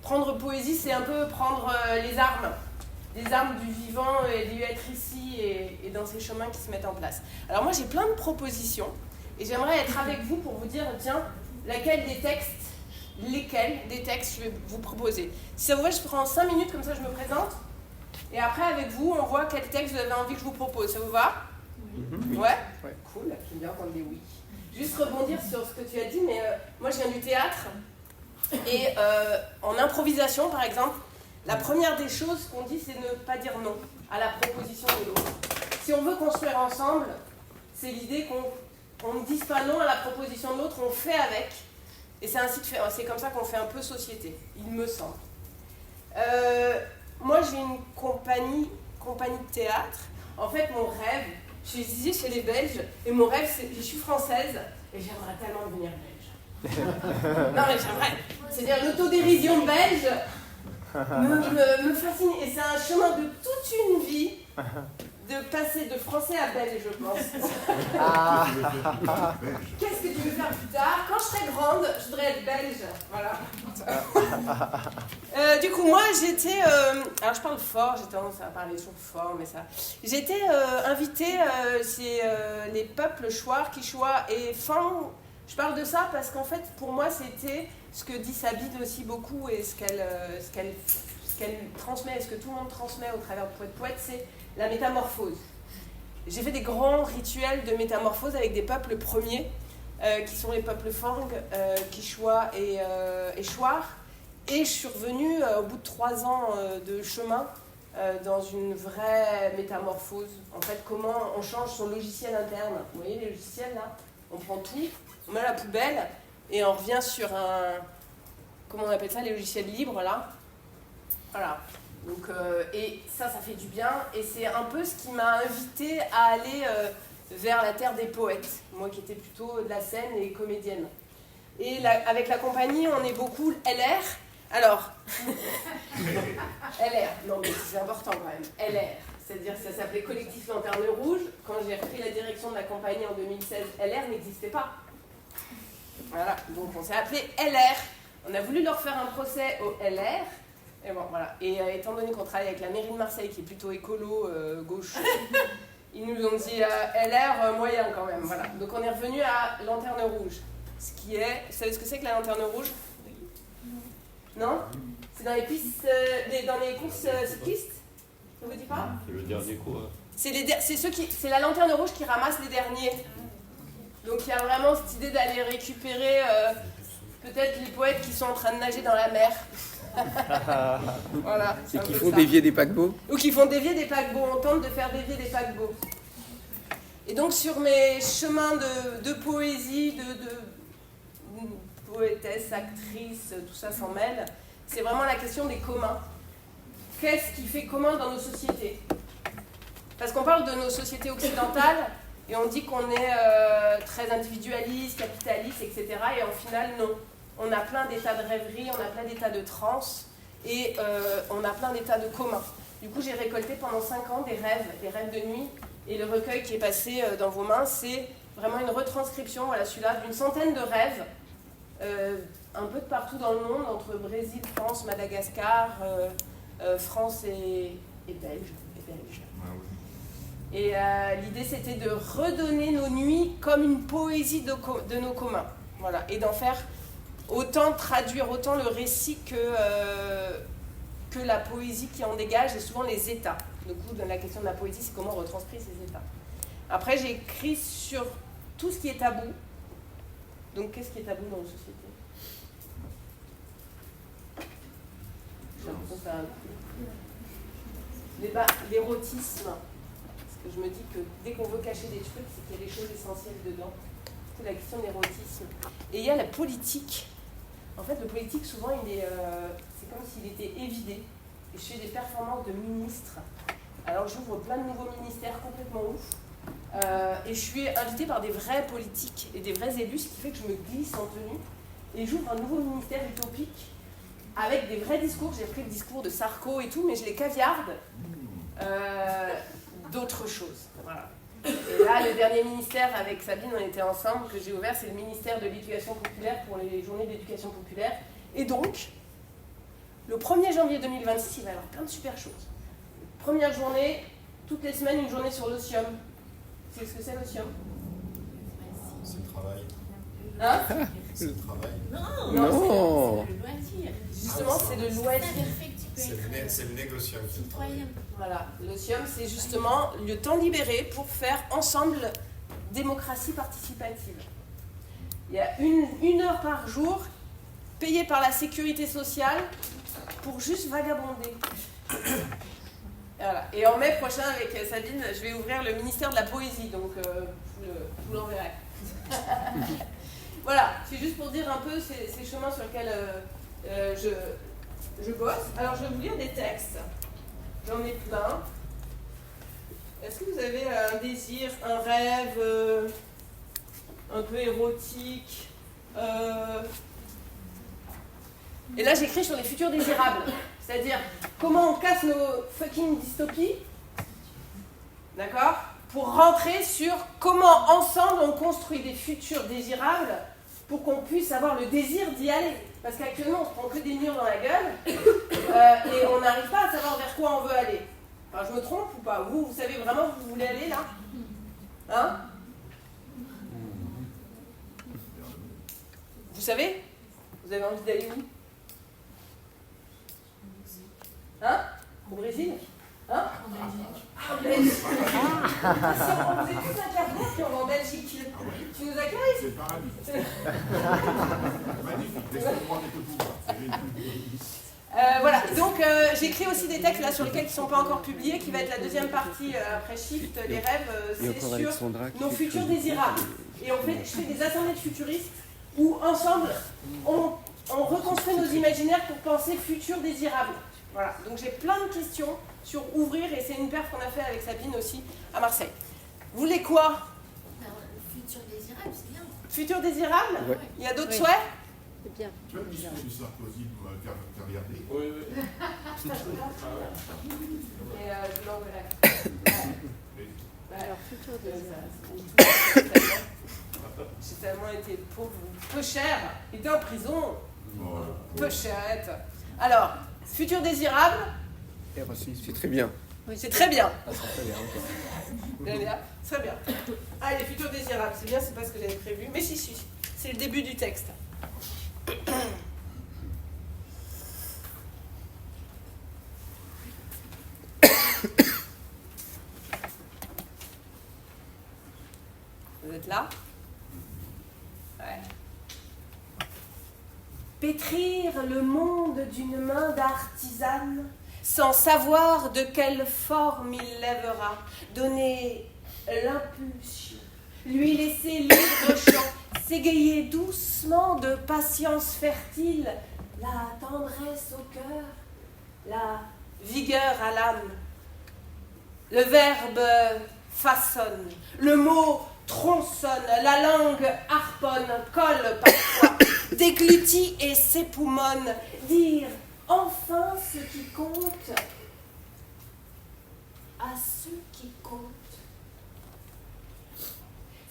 Speaker 5: Prendre poésie, c'est un peu prendre les armes. des armes du vivant et lieu être ici et dans ces chemins qui se mettent en place. Alors moi j'ai plein de propositions et j'aimerais être avec vous pour vous dire, tiens, lesquels des textes je vais vous proposer. Si ça vous va, je prends 5 minutes, comme ça je me présente. Et après, avec vous, on voit quel texte vous avez envie que je vous propose. Ça vous va?
Speaker 3: Oui.
Speaker 5: Ouais? Cool, j'aime bien entendre des oui. Juste rebondir sur ce que tu as dit, mais moi je viens du théâtre. Et en improvisation, par exemple, la première des choses qu'on dit, c'est ne pas dire non à la proposition de l'autre. Si on veut construire ensemble, c'est l'idée qu'on ne dise pas non à la proposition de l'autre, on fait avec. Et c'est comme ça qu'on fait un peu société, il me semble. Moi, j'ai une compagnie de théâtre. En fait, mon rêve, je suis ici chez les Belges, et mon rêve, c'est je suis française, et j'aimerais tellement devenir belge. Non, mais j'aimerais. C'est-à-dire l'autodérision belge me fascine. Et c'est un chemin de toute une vie de passer de français à belge, je pense. Qu'est-ce que tu veux faire plus tard? Quand je serai grande, je voudrais être belge. Voilà. Du coup, moi, j'étais... alors, je parle fort, j'ai tendance à parler toujours fort, mais ça... J'étais invitée chez les peuples Chouar, Quichua et Fang. Je parle de ça parce qu'en fait, pour moi, c'était ce que dit Sabine aussi beaucoup et ce qu'elle transmet, ce que tout le monde transmet au travers de Poète, c'est la métamorphose. J'ai fait des grands rituels de métamorphose avec des peuples premiers, qui sont les peuples Fang, Quichua et Chouar. Et je suis revenue, au bout de 3 ans de chemin, dans une vraie métamorphose. En fait, comment on change son logiciel interne. Vous voyez les logiciels là? On prend tout, on met à la poubelle et on revient sur comment on appelle ça, les logiciels libres là. Voilà. Donc, et ça fait du bien. Et c'est un peu ce qui m'a invitée à aller vers la terre des poètes. Moi qui étais plutôt de la scène et comédienne. Et avec la compagnie, on est beaucoup LR. Alors, LR, non mais c'est important quand même, LR, c'est-à-dire que ça s'appelait Collectif Lanterne Rouge. Quand j'ai repris la direction de la compagnie en 2016, LR n'existait pas. Voilà, donc on s'est appelé LR. On a voulu leur faire un procès au LR, et bon voilà. Et étant donné qu'on travaille avec la mairie de Marseille, qui est plutôt écolo, gauche, ils nous ont dit LR moyen quand même, voilà. Donc on est revenu à Lanterne Rouge, ce qui est, vous savez ce que c'est que la Lanterne Rouge? Non? C'est dans les pistes, dans les courses cyclistes? Ça vous dit pas?
Speaker 6: C'est le dernier coup.
Speaker 5: C'est la lanterne rouge qui ramasse les derniers. Donc il y a vraiment cette idée d'aller récupérer peut-être les poètes qui sont en train de nager dans la mer. Voilà.
Speaker 3: Et qui font dévier des paquebots.
Speaker 5: Ou qui font dévier des paquebots. On tente de faire dévier des paquebots. Et donc sur mes chemins de poésie, de poétesse, actrice, tout ça s'en mêle. C'est vraiment la question des communs. Qu'est-ce qui fait commun dans nos sociétés? Parce qu'on parle de nos sociétés occidentales et on dit qu'on est très individualiste, capitaliste, etc. Et au final, non. On a plein d'états de rêverie, on a plein d'états de transe et on a plein d'états de commun. Du coup, j'ai récolté pendant 5 ans des rêves de nuit. Et le recueil qui est passé dans vos mains, c'est vraiment une retranscription, voilà celui-là, d'une centaine de rêves. Un peu de partout dans le monde, entre Brésil, France, Madagascar, France et Belge. Et l'idée, c'était de redonner nos nuits comme une poésie de nos communs. Voilà. Et d'en faire traduire autant le récit que la poésie qui en dégage, et souvent les états. Du coup, la question de la poésie, c'est comment on retranscrit ces états. Après, j'ai écrit sur tout ce qui est tabou. Donc, qu'est-ce qui est tabou dans nos sociétés? L'érotisme, parce que je me dis que dès qu'on veut cacher des trucs, c'est qu'il y a des choses essentielles dedans. C'est la question de l'érotisme. Et il y a la politique. En fait, le politique, souvent, c'est comme s'il était évidé. Et je fais des performances de ministres. Alors, j'ouvre plein de nouveaux ministères complètement ouf. Et je suis invitée par des vrais politiques et des vrais élus, ce qui fait que je me glisse en tenue. Et j'ouvre un nouveau ministère utopique avec des vrais discours. J'ai pris le discours de Sarko et tout, mais je les caviarde d'autres choses. Voilà. Et là, le dernier ministère, avec Sabine, on était ensemble, que j'ai ouvert, c'est le ministère de l'Éducation populaire pour les journées d'éducation populaire. Et donc, le 1er janvier 2026, il va y avoir plein de super choses. première journée, toutes les semaines, une journée sur l'otium. C'est ce que c'est l'otium?
Speaker 6: C'est le travail.
Speaker 5: Hein?
Speaker 6: C'est le travail.
Speaker 1: Non,
Speaker 3: Non.
Speaker 1: c'est le loisir.
Speaker 5: Justement, c'est le loisir.
Speaker 6: C'est le négociant.
Speaker 1: Citoyen.
Speaker 5: Voilà, l'otium, c'est justement le temps libéré pour faire ensemble démocratie participative. Il y a une heure par jour payée par la sécurité sociale pour juste vagabonder. Voilà. Et en mai prochain, avec Sabine, je vais ouvrir le ministère de la Poésie, donc je vous l'enverrai. Voilà, c'est juste pour dire un peu ces chemins sur lesquels je bosse. Alors, je vais vous lire des textes. J'en ai plein. Est-ce que vous avez un désir, un rêve un peu érotique Et là, j'écris sur les futurs désirables. C'est-à-dire, comment on casse nos fucking dystopies, d'accord, pour rentrer sur comment, ensemble, on construit des futurs désirables pour qu'on puisse avoir le désir d'y aller. Parce qu'actuellement, on se prend que des murs dans la gueule et on n'arrive pas à savoir vers quoi on veut aller. Enfin, je me trompe ou pas? Vous savez vraiment où vous voulez aller, là? Hein? Vous savez? Vous avez envie d'aller où? Hein? Au Brésil? Hein? En Belgique. Si on faisait tous un quart d'heure, puis on va en Belgique. Tu nous accueilles?
Speaker 4: C'est le paradis. Magnifique, laisse-moi avec le pouvoir. C'est génial.
Speaker 5: Voilà, donc j'écris aussi des textes là sur lesquels qui ne sont pas encore publiés, qui va être la deuxième partie après Shift, les rêves, c'est sur nos futurs désirables. Et je fais des assemblées de futuristes où ensemble on reconstruit nos imaginaires pour penser futur désirable. Voilà, donc j'ai plein de questions sur ouvrir et c'est une perf qu'on a fait avec Sabine aussi à Marseille. Vous voulez quoi?
Speaker 1: Alors, le futur désirable, c'est bien.
Speaker 5: Futur désirable?
Speaker 3: Ouais.
Speaker 5: Il y a d'autres souhaits?
Speaker 1: C'est bien.
Speaker 4: Tu as le discours du Sarkozy qu'a regardé?
Speaker 3: Oui, oui.
Speaker 5: Et je l'enverrai.
Speaker 1: Alors, futur désirable.
Speaker 5: J'ai tellement été pauvre, peu cher, était en prison, peu chérette. Alors, futur désirable,
Speaker 3: C'est très bien.
Speaker 5: c'est très bien.
Speaker 3: Ah, c'est très bien.
Speaker 5: Vous allez bien? Très bien. Allez, futur désirable, c'est bien, c'est pas ce que j'avais prévu. Mais si, c'est le début du texte. Vous êtes là? Ouais. Pétrir le monde d'une main d'artisane, sans savoir de quelle forme il lèvera, donner l'impulsion, lui laisser libre champ, s'égayer doucement de patience fertile, la tendresse au cœur, la vigueur à l'âme. Le verbe façonne, le mot tronçonne, la langue harponne, colle parfois, déglutit et s'époumonne, dire enfin ce qui compte à ceux qui comptent.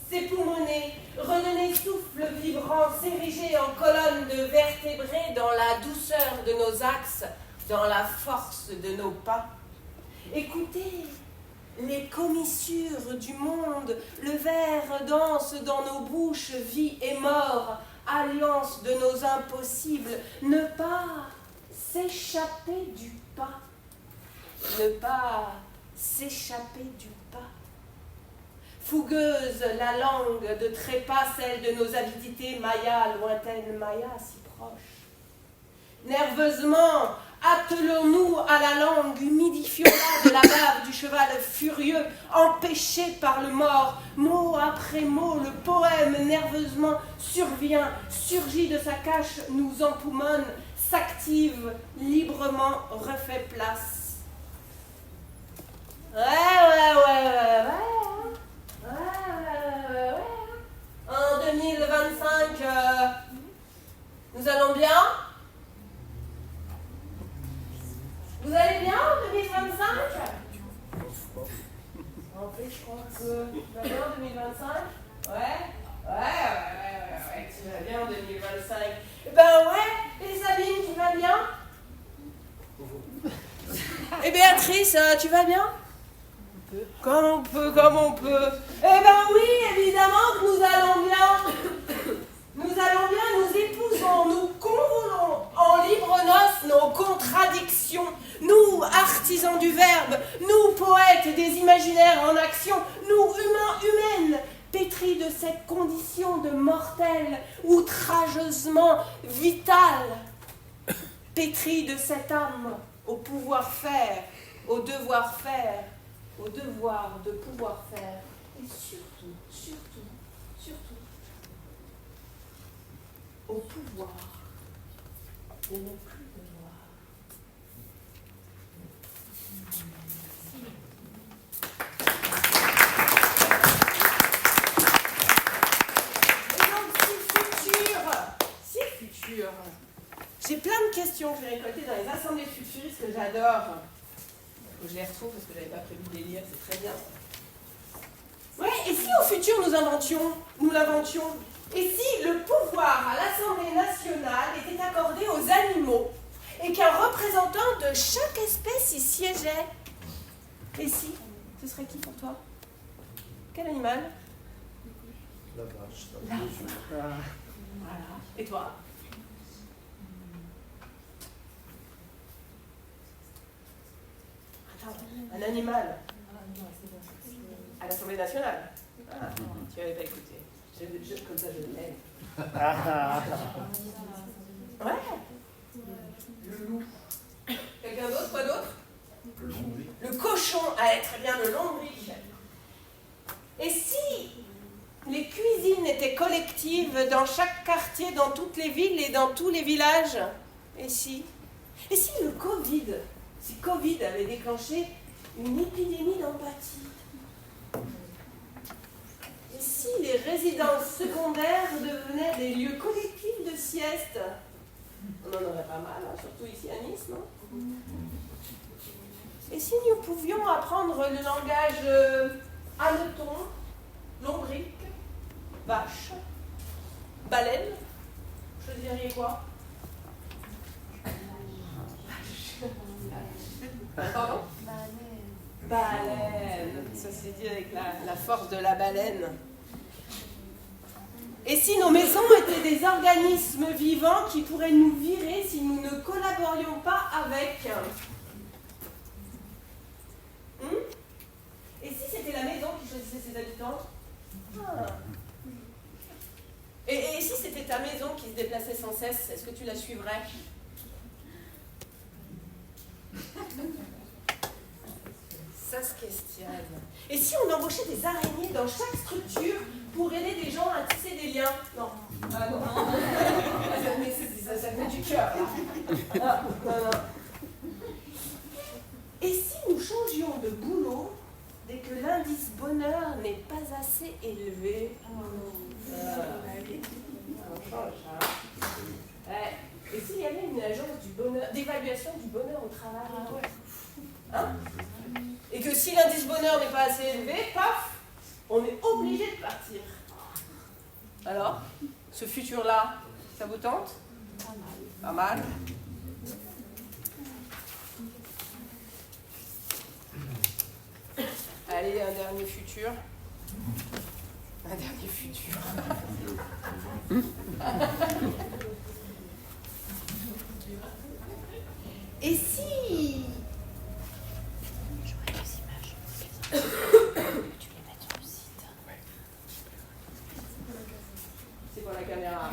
Speaker 5: S'époumoner, redonner souffle vibrant, s'ériger en colonne de vertébrés dans la douceur de nos axes, dans la force de nos pas. Écoutez les commissures du monde, le verre danse dans nos bouches, vie et mort, alliance de nos impossibles, ne pas s'échapper du pas, ne pas s'échapper du pas. Fougueuse la langue de trépas, celle de nos avidités, Maya, lointaine Maya, si proche. Nerveusement, attelons-nous à la langue, humidifions-la de la bave du cheval furieux, empêché par le mort. Mot après mot, le poème nerveusement survient, surgit de sa cache, nous empoumonne, s'active, librement refait place. Ouais. En 2025, nous allons bien? Vous allez bien en 2025? En fait, je crois que tu vas bien en 2025? Ouais, tu vas bien en 2025. Ben ouais, et Sabine, tu vas bien? Et Béatrice, tu vas bien? Comme on peut, comme on peut. Eh ben oui, évidemment que nous allons bien. Nous allons bien, nous épousons, nous convolons en libre noces nos contradictions. Nous, artisans du verbe, nous, poètes des imaginaires en action, nous, humains, humaines, pétris de cette condition de mortels, outrageusement vitale, pétris de cette âme au pouvoir faire, au devoir faire, au devoir de pouvoir faire, et surtout, surtout, surtout, au pouvoir de ne plus devoir. Et donc, si futur, j'ai plein de questions que j'ai récoltées dans les assemblées futuristes que j'adore. Je les retrouve parce que je n'avais pas prévu de les lire, c'est très bien. Ouais, et si au futur nous l'inventions? Et si le pouvoir à l'Assemblée nationale était accordé aux animaux et qu'un représentant de chaque espèce y siégeait? Et si? Ce serait qui pour toi? Quel animal?
Speaker 6: La vache.
Speaker 5: La vache. Voilà. Et toi? Un animal à l'Assemblée nationale. Ah, tu n'avais pas écouté. Comme ça, je l'aime. Ouais. Le loup. Quelqu'un d'autre? Quoi d'autre? Le cochon. Ah, très bien, le lombric. Et si les cuisines étaient collectives dans chaque quartier, dans toutes les villes et dans tous les villages? Et si le Covid, si Covid avait déclenché une épidémie d'empathie? Et si les résidences secondaires devenaient des lieux collectifs de sieste? On en aurait pas mal, hein, surtout ici à Nice, non? Et si nous pouvions apprendre le langage hanneton, lombric, vache, baleine, choisiriez quoi? Pardon? Baleine. Ça s'est dit avec la force de la baleine. Et si nos maisons étaient des organismes vivants qui pourraient nous virer si nous ne collaborions pas avec? Et si c'était la maison qui choisissait ses habitants? Et si c'était ta maison qui se déplaçait sans cesse, est-ce que tu la suivrais? Ça se questionne. Et si on embauchait des araignées dans chaque structure pour aider des gens à tisser des liens? Non. Ah non. Ça venait du cœur. Ah, non. Et si nous changions de boulot dès que l'indice bonheur n'est pas assez élevé? On change, hein. Et s'il y avait une agence du bonheur, d'évaluation du bonheur au travail? Hein? Et que si l'indice bonheur n'est pas assez élevé, paf, on est obligé de partir. Alors, ce futur-là, ça vous tente? Pas mal. Allez, un dernier futur. Un dernier futur. Et si... J'aurais des images. Tu les mets sur le site. C'est pour la caméra.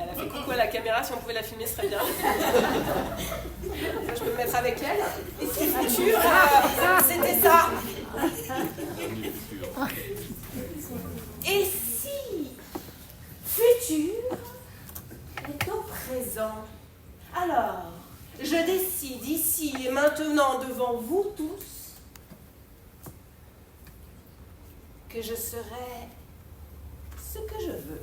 Speaker 5: Elle a fait coucou à la caméra, si on pouvait la filmer, ce serait bien. Je peux me mettre avec elle. Et si futur, c'était ça. Et si futur est au présent? Alors, je décide ici et maintenant devant vous tous que je serai ce que je veux.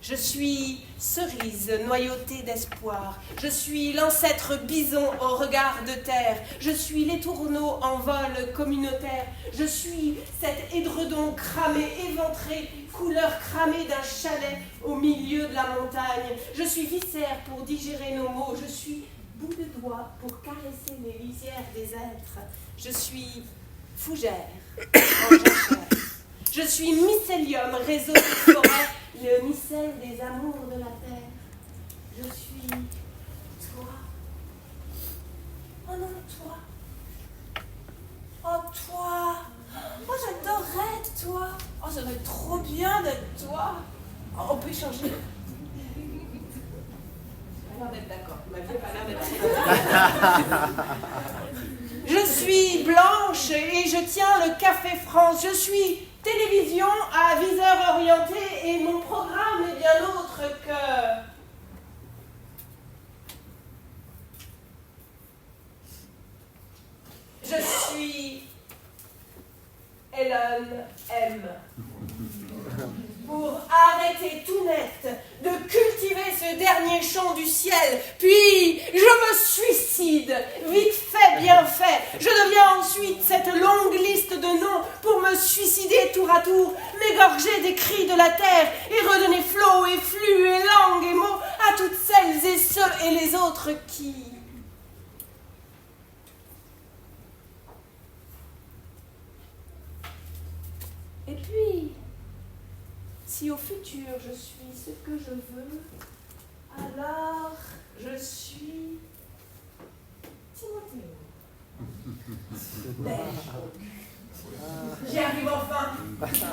Speaker 5: Je suis cerise noyautée d'espoir. Je suis l'ancêtre bison au regard de terre. Je suis l'étourneau en vol communautaire. Je suis cet édredon cramé, éventré, couleur cramée d'un chalet au milieu de la montagne. Je suis viscère pour digérer nos maux. Je suis bout de doigt pour caresser les lisières des êtres. Je suis fougère en jachère. Je suis mycélium, réseau des forêts, le micelle des amours de la terre. Je suis toi. Oh non, toi. Oh, toi. Oh, j'adorerais être toi. Oh, ça doit être trop bien d'être toi. Oh, on peut échanger. J'ai pas l'air d'être d'accord. Ma vie n'a pas l'air d'être Je suis blanche et je tiens le Café France. Je suis télévision à viseur orienté et mon programme est bien autre que... Je suis Hélène M. Pour arrêter tout net de cultiver ce dernier chant du ciel, puis je me suicide, vite fait, bien fait. Je deviens ensuite cette longue liste de noms pour me suicider tour à tour, m'égorger des cris de la terre et redonner flot et flux et langue et mots à toutes celles et ceux et les autres qui... Et puis, si au futur je suis ce que je veux, alors je suis Timothée. J'y arrive enfin. Merci.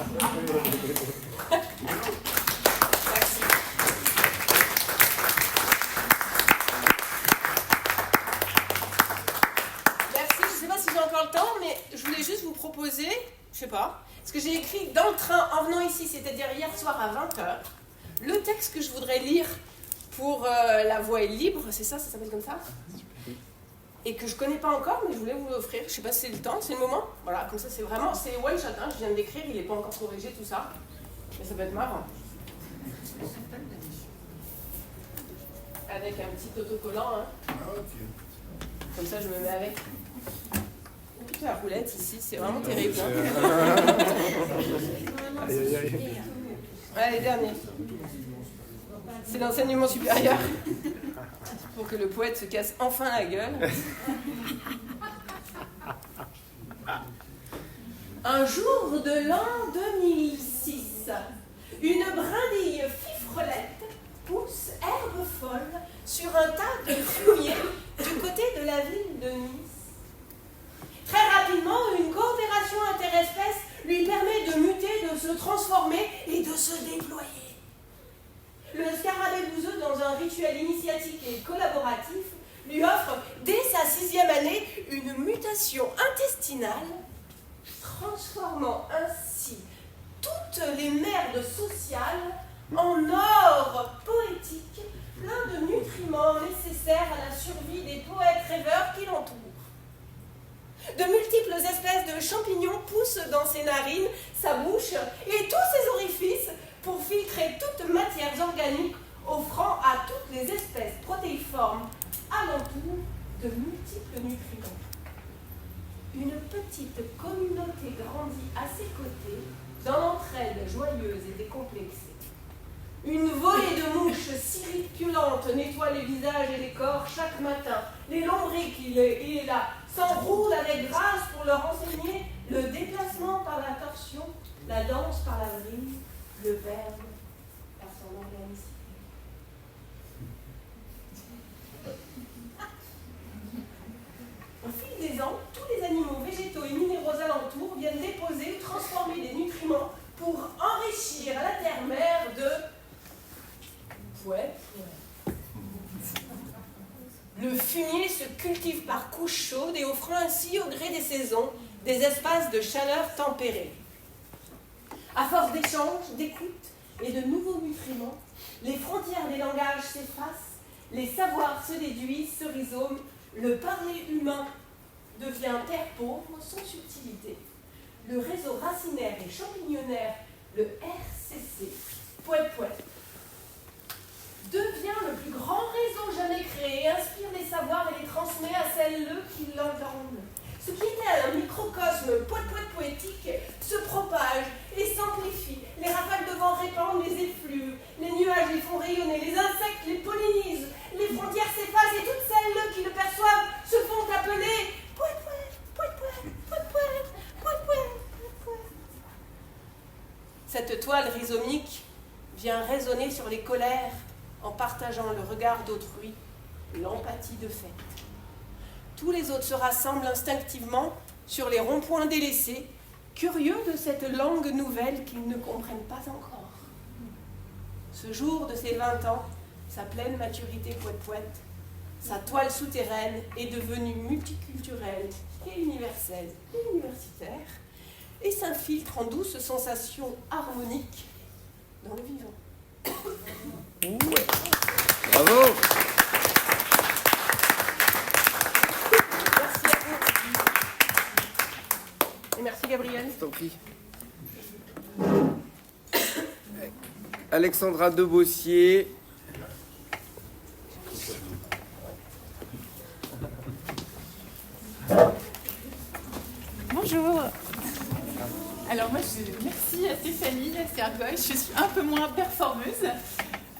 Speaker 5: Merci, je ne sais pas si j'ai encore le temps, mais je voulais juste vous proposer, je sais pas, ce que j'ai écrit dans le train en venant ici, c'est-à-dire hier soir à 20h, le texte que je voudrais lire pour La Voix est libre, c'est ça s'appelle comme ça, et que je connais pas encore, mais je voulais vous l'offrir. Je sais pas si c'est le temps, c'est le moment. Voilà, comme ça c'est vraiment, c'est one shot, hein, je viens de l'écrire, il n'est pas encore corrigé, tout ça, mais ça peut être marrant. Avec un petit autocollant, hein. Comme ça je me mets avec. La roulette ici, c'est vraiment terrible. Hein. Allez, dernier. C'est l'enseignement supérieur. Pour que le poète se casse enfin la gueule. Un jour de l'an 2006, une brindille fifrelette pousse herbe folle sur un tas de fumier du côté de la ville de Nice. Très rapidement, une coopération interespèces lui permet de muter, de se transformer et de se déployer. Le scarabée bouseux, dans un rituel initiatique et collaboratif, lui offre, dès sa 6e année, une mutation intestinale, transformant ainsi toutes les merdes sociales en or poétique, plein de nutriments nécessaires à la survie des poètes rêveurs qui l'entourent. De multiples espèces de champignons poussent dans ses narines, sa bouche et tous ses orifices pour filtrer toute matière organique, offrant à toutes les espèces protéiformes alentour de multiples nutriments. Une petite communauté grandit à ses côtés dans l'entraide joyeuse et décomplexée. Une volée de mouches circulantes nettoie les visages et les corps chaque matin. Les lombrics, il est là, s'enroulent avec grâce pour leur enseigner le déplacement par la torsion, la danse par la vrille, le verbe par son organisme. Au fil des ans, tous les animaux végétaux et minéraux alentours viennent déposer, transformer des nutriments pour enrichir la terre-mère de... Le fumier se cultive par couches chaudes et offrant ainsi, au gré des saisons, des espaces de chaleur tempérée. À force d'échanges, d'écoute et de nouveaux nutriments, les frontières des langages s'effacent, les savoirs se déduisent, se rhizoment, le parler humain devient terre pauvre sans subtilité. Le réseau racinaire et champignonnaire, le RCC, poète, devient le plus grand réseau jamais créé, inspire les savoirs et les transmet à celles qui l'entendent. Ce qui était un microcosme poétique se propage et s'amplifie. Les rafales de vent répandent les effluves, les nuages les font rayonner, les insectes les pollinisent, les frontières s'effacent et toutes celles qui Cette toile rhizomique vient résonner sur les colères en partageant le regard d'autrui, l'empathie de fait. Tous les autres se rassemblent instinctivement sur les ronds-points délaissés, curieux de cette langue nouvelle qu'ils ne comprennent pas encore. Ce jour de ses 20 ans, sa pleine maturité poète-poète, sa toile souterraine est devenue multiculturelle et universelle et universitaire, et s'infiltre en douces sensations harmoniques dans le vivant.
Speaker 3: Bravo.
Speaker 5: Merci à vous. Et merci Gabriel.
Speaker 3: Je t'en prie. Alexandra Debossier.
Speaker 7: Bonjour. Alors moi, merci à Stéphanie Sergoy. Je suis un peu moins performeuse.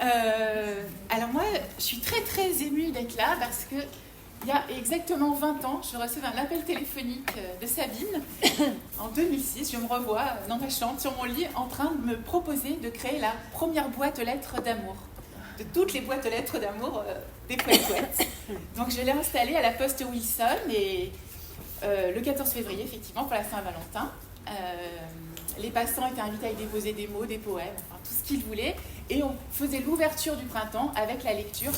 Speaker 7: Alors moi, je suis très très émue d'être là parce que il y a exactement 20 ans, je recevais un appel téléphonique de Sabine. En 2006, je me revois dans ma chambre, sur mon lit, en train de me proposer de créer la première boîte aux lettres d'amour. De toutes les boîtes aux lettres d'amour des poètes. Donc je l'ai installée à la Poste Wilson et le 14 février, effectivement, pour la Saint-Valentin. Les passants étaient invités à y déposer des mots, des poèmes, enfin, tout ce qu'ils voulaient. Et on faisait l'ouverture du printemps avec la lecture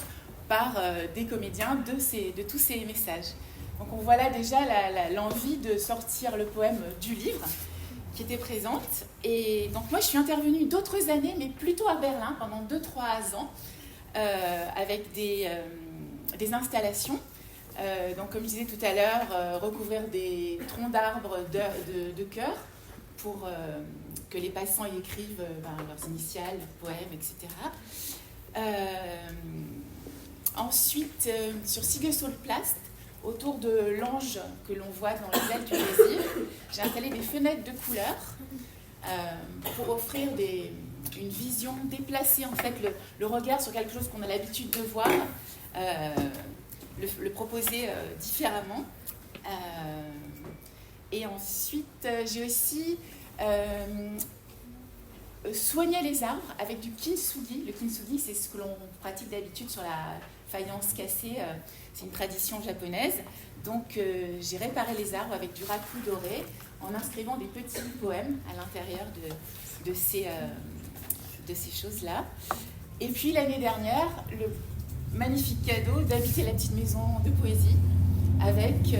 Speaker 7: par des comédiens de tous ces messages. Donc on voit là déjà l'envie de sortir le poème du livre qui était présente. Et donc moi je suis intervenue d'autres années, mais plutôt à Berlin pendant 2-3 ans avec des installations. Donc comme je disais tout à l'heure, recouvrir des troncs d'arbres de cœur pour que les passants y écrivent leurs initiales, leurs poèmes, etc. Ensuite, sur Siegessalplatz, autour de l'ange que l'on voit dans les ailes du désir, j'ai installé des fenêtres de couleurs pour offrir une vision déplacée, en fait, le regard sur quelque chose qu'on a l'habitude de voir, le proposer différemment. Et ensuite, j'ai aussi soigné les arbres avec du kintsugi. Le kintsugi, c'est ce que l'on pratique d'habitude sur la faïence cassée. C'est une tradition japonaise. Donc, j'ai réparé les arbres avec du raku doré en inscrivant des petits poèmes à l'intérieur de ces choses-là. Et puis, l'année dernière, le magnifique cadeau d'habiter la petite maison de poésie avec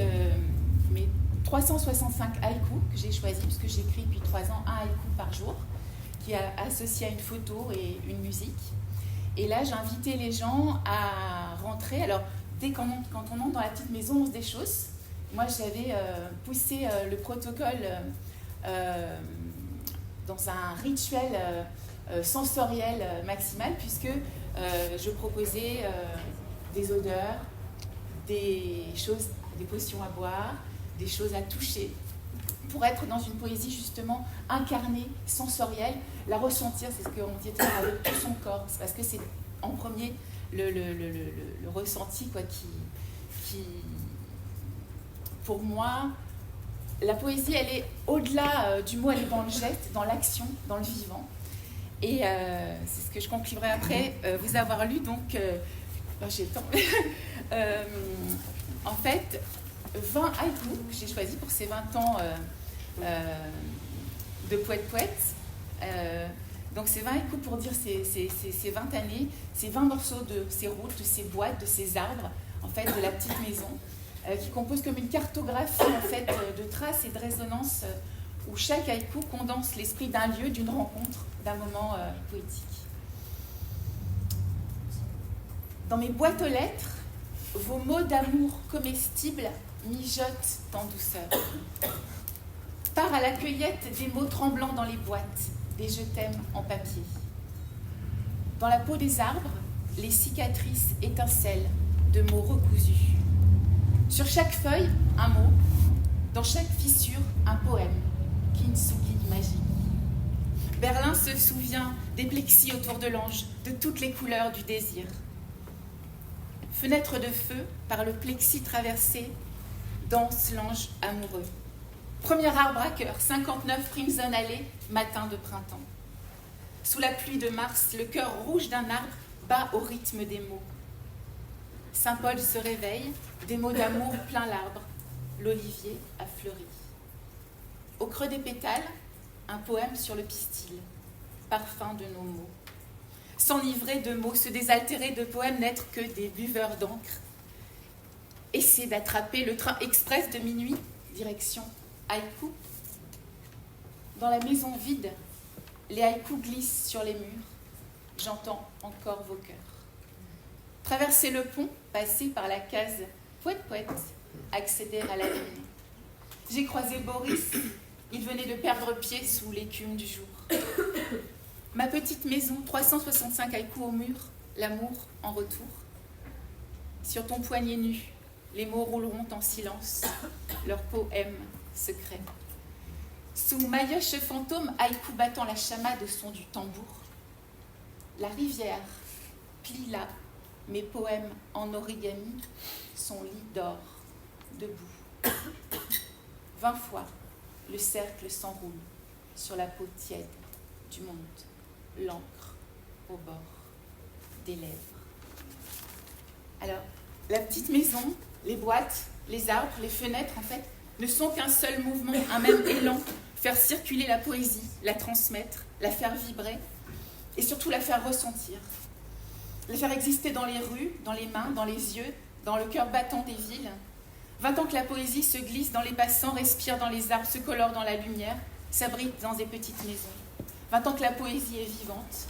Speaker 7: mes 365 haïkus que j'ai choisis, puisque j'écris depuis 3 ans un haïku par jour, qui est associé à une photo et une musique. Et là, j'ai invité les gens à rentrer. Alors, quand on entre dans la petite maison, on se déchausse. Moi, j'avais poussé le protocole dans un rituel sensoriel maximal, puisque je proposais des odeurs, des choses, des potions à boire, des choses à toucher, pour être dans une poésie justement incarnée, sensorielle, la ressentir, c'est ce qu'on dit avec tout son corps. C'est parce que c'est en premier le ressenti quoi, qui, pour moi, la poésie, elle est au-delà du mot, elle est dans le geste, dans l'action, dans le vivant. Et c'est ce que je conclurai après vous avoir lu, donc j'ai le temps. En fait, 20 haïkus que j'ai choisis pour ces 20 ans de poète-poète. Donc c'est 20 haïkus pour dire ces 20 années, ces 20 morceaux de ces routes, de ces boîtes, de ces arbres, en fait, de la petite maison, qui composent comme une cartographie en fait, de traces et de résonances où chaque haïku condense l'esprit d'un lieu, d'une rencontre, d'un moment poétique. Dans mes boîtes aux lettres, vos mots d'amour comestibles mijotent en douceur. Part à la cueillette des mots tremblants dans les boîtes, des je t'aime en papier. Dans la peau des arbres, les cicatrices étincellent de mots recousus. Sur chaque feuille, un mot, dans chaque fissure, un poème, kintsugi magique. Berlin se souvient des plexis autour de l'ange, de toutes les couleurs du désir. Fenêtre de feu, par le plexi traversé, danse l'ange amoureux. Premier arbre à cœur, 59 Crimson Alley, matin de printemps. Sous la pluie de mars, le cœur rouge d'un arbre bat au rythme des mots. Saint Paul se réveille, des mots d'amour plein l'arbre. L'olivier a fleuri. Au creux des pétales, un poème sur le pistil, parfum de nos mots. S'enivrer de mots, se désaltérer de poèmes, n'être que des buveurs d'encre. Essayer d'attraper le train express de minuit, direction haïku. Dans la maison vide, les haïkus glissent sur les murs. J'entends encore vos cœurs. Traverser le pont, passer par la case poète-poète, accéder à la lune. J'ai croisé Boris, il venait de perdre pied sous l'écume du jour. Ma petite maison, 365 haïkus au mur, l'amour en retour. Sur ton poignet nu, les mots rouleront en silence, leur poème secret. Sous Maillotche fantôme, haïku battant la chamade au son du tambour. La rivière plie là mes poèmes en origami, son lit d'or, debout. 20 fois, le cercle s'enroule sur la peau tiède du monde, l'encre au bord des lèvres. Alors, la petite maison, les boîtes, les arbres, les fenêtres, en fait, ne sont qu'un seul mouvement, un même élan, faire circuler la poésie, la transmettre, la faire vibrer et surtout la faire ressentir. La faire exister dans les rues, dans les mains, dans les yeux, dans le cœur battant des villes. 20 ans que la poésie se glisse dans les passants, respire dans les arbres, se colore dans la lumière, s'abrite dans des petites maisons. 20 ans que la poésie est vivante.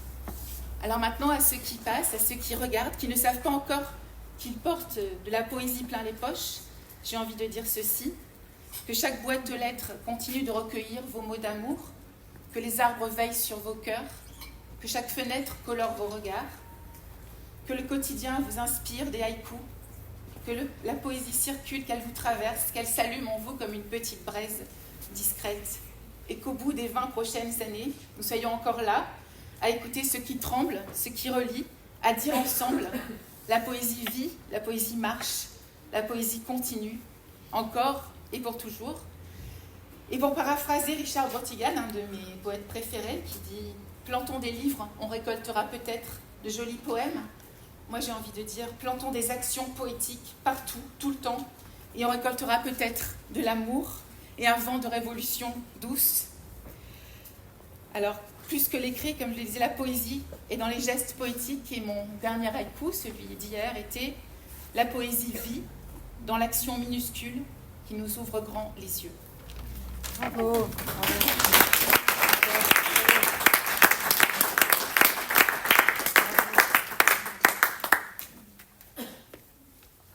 Speaker 7: Alors maintenant, à ceux qui passent, à ceux qui regardent, qui ne savent pas encore qu'ils portent de la poésie plein les poches, j'ai envie de dire ceci, que chaque boîte de lettres continue de recueillir vos mots d'amour, que les arbres veillent sur vos cœurs, que chaque fenêtre colore vos regards, que le quotidien vous inspire des haïkus, que la poésie circule, qu'elle vous traverse, qu'elle s'allume en vous comme une petite braise discrète, et qu'au bout des 20 prochaines années, nous soyons encore là, à écouter ce qui tremble, ce qui relie, à dire ensemble, la poésie vit, la poésie marche, la poésie continue, encore et pour toujours. Et pour paraphraser Richard Vortigern, un de mes poètes préférés, qui dit « Plantons des livres, on récoltera peut-être de jolis poèmes », moi j'ai envie de dire « Plantons des actions poétiques partout, tout le temps, et on récoltera peut-être de l'amour et un vent de révolution douce. » Alors, plus que l'écrit, comme je le disais, la poésie est dans les gestes poétiques, et mon dernier haïku, celui d'hier, était « La poésie vit dans l'action minuscule qui nous ouvre grand les yeux. »
Speaker 1: Bravo.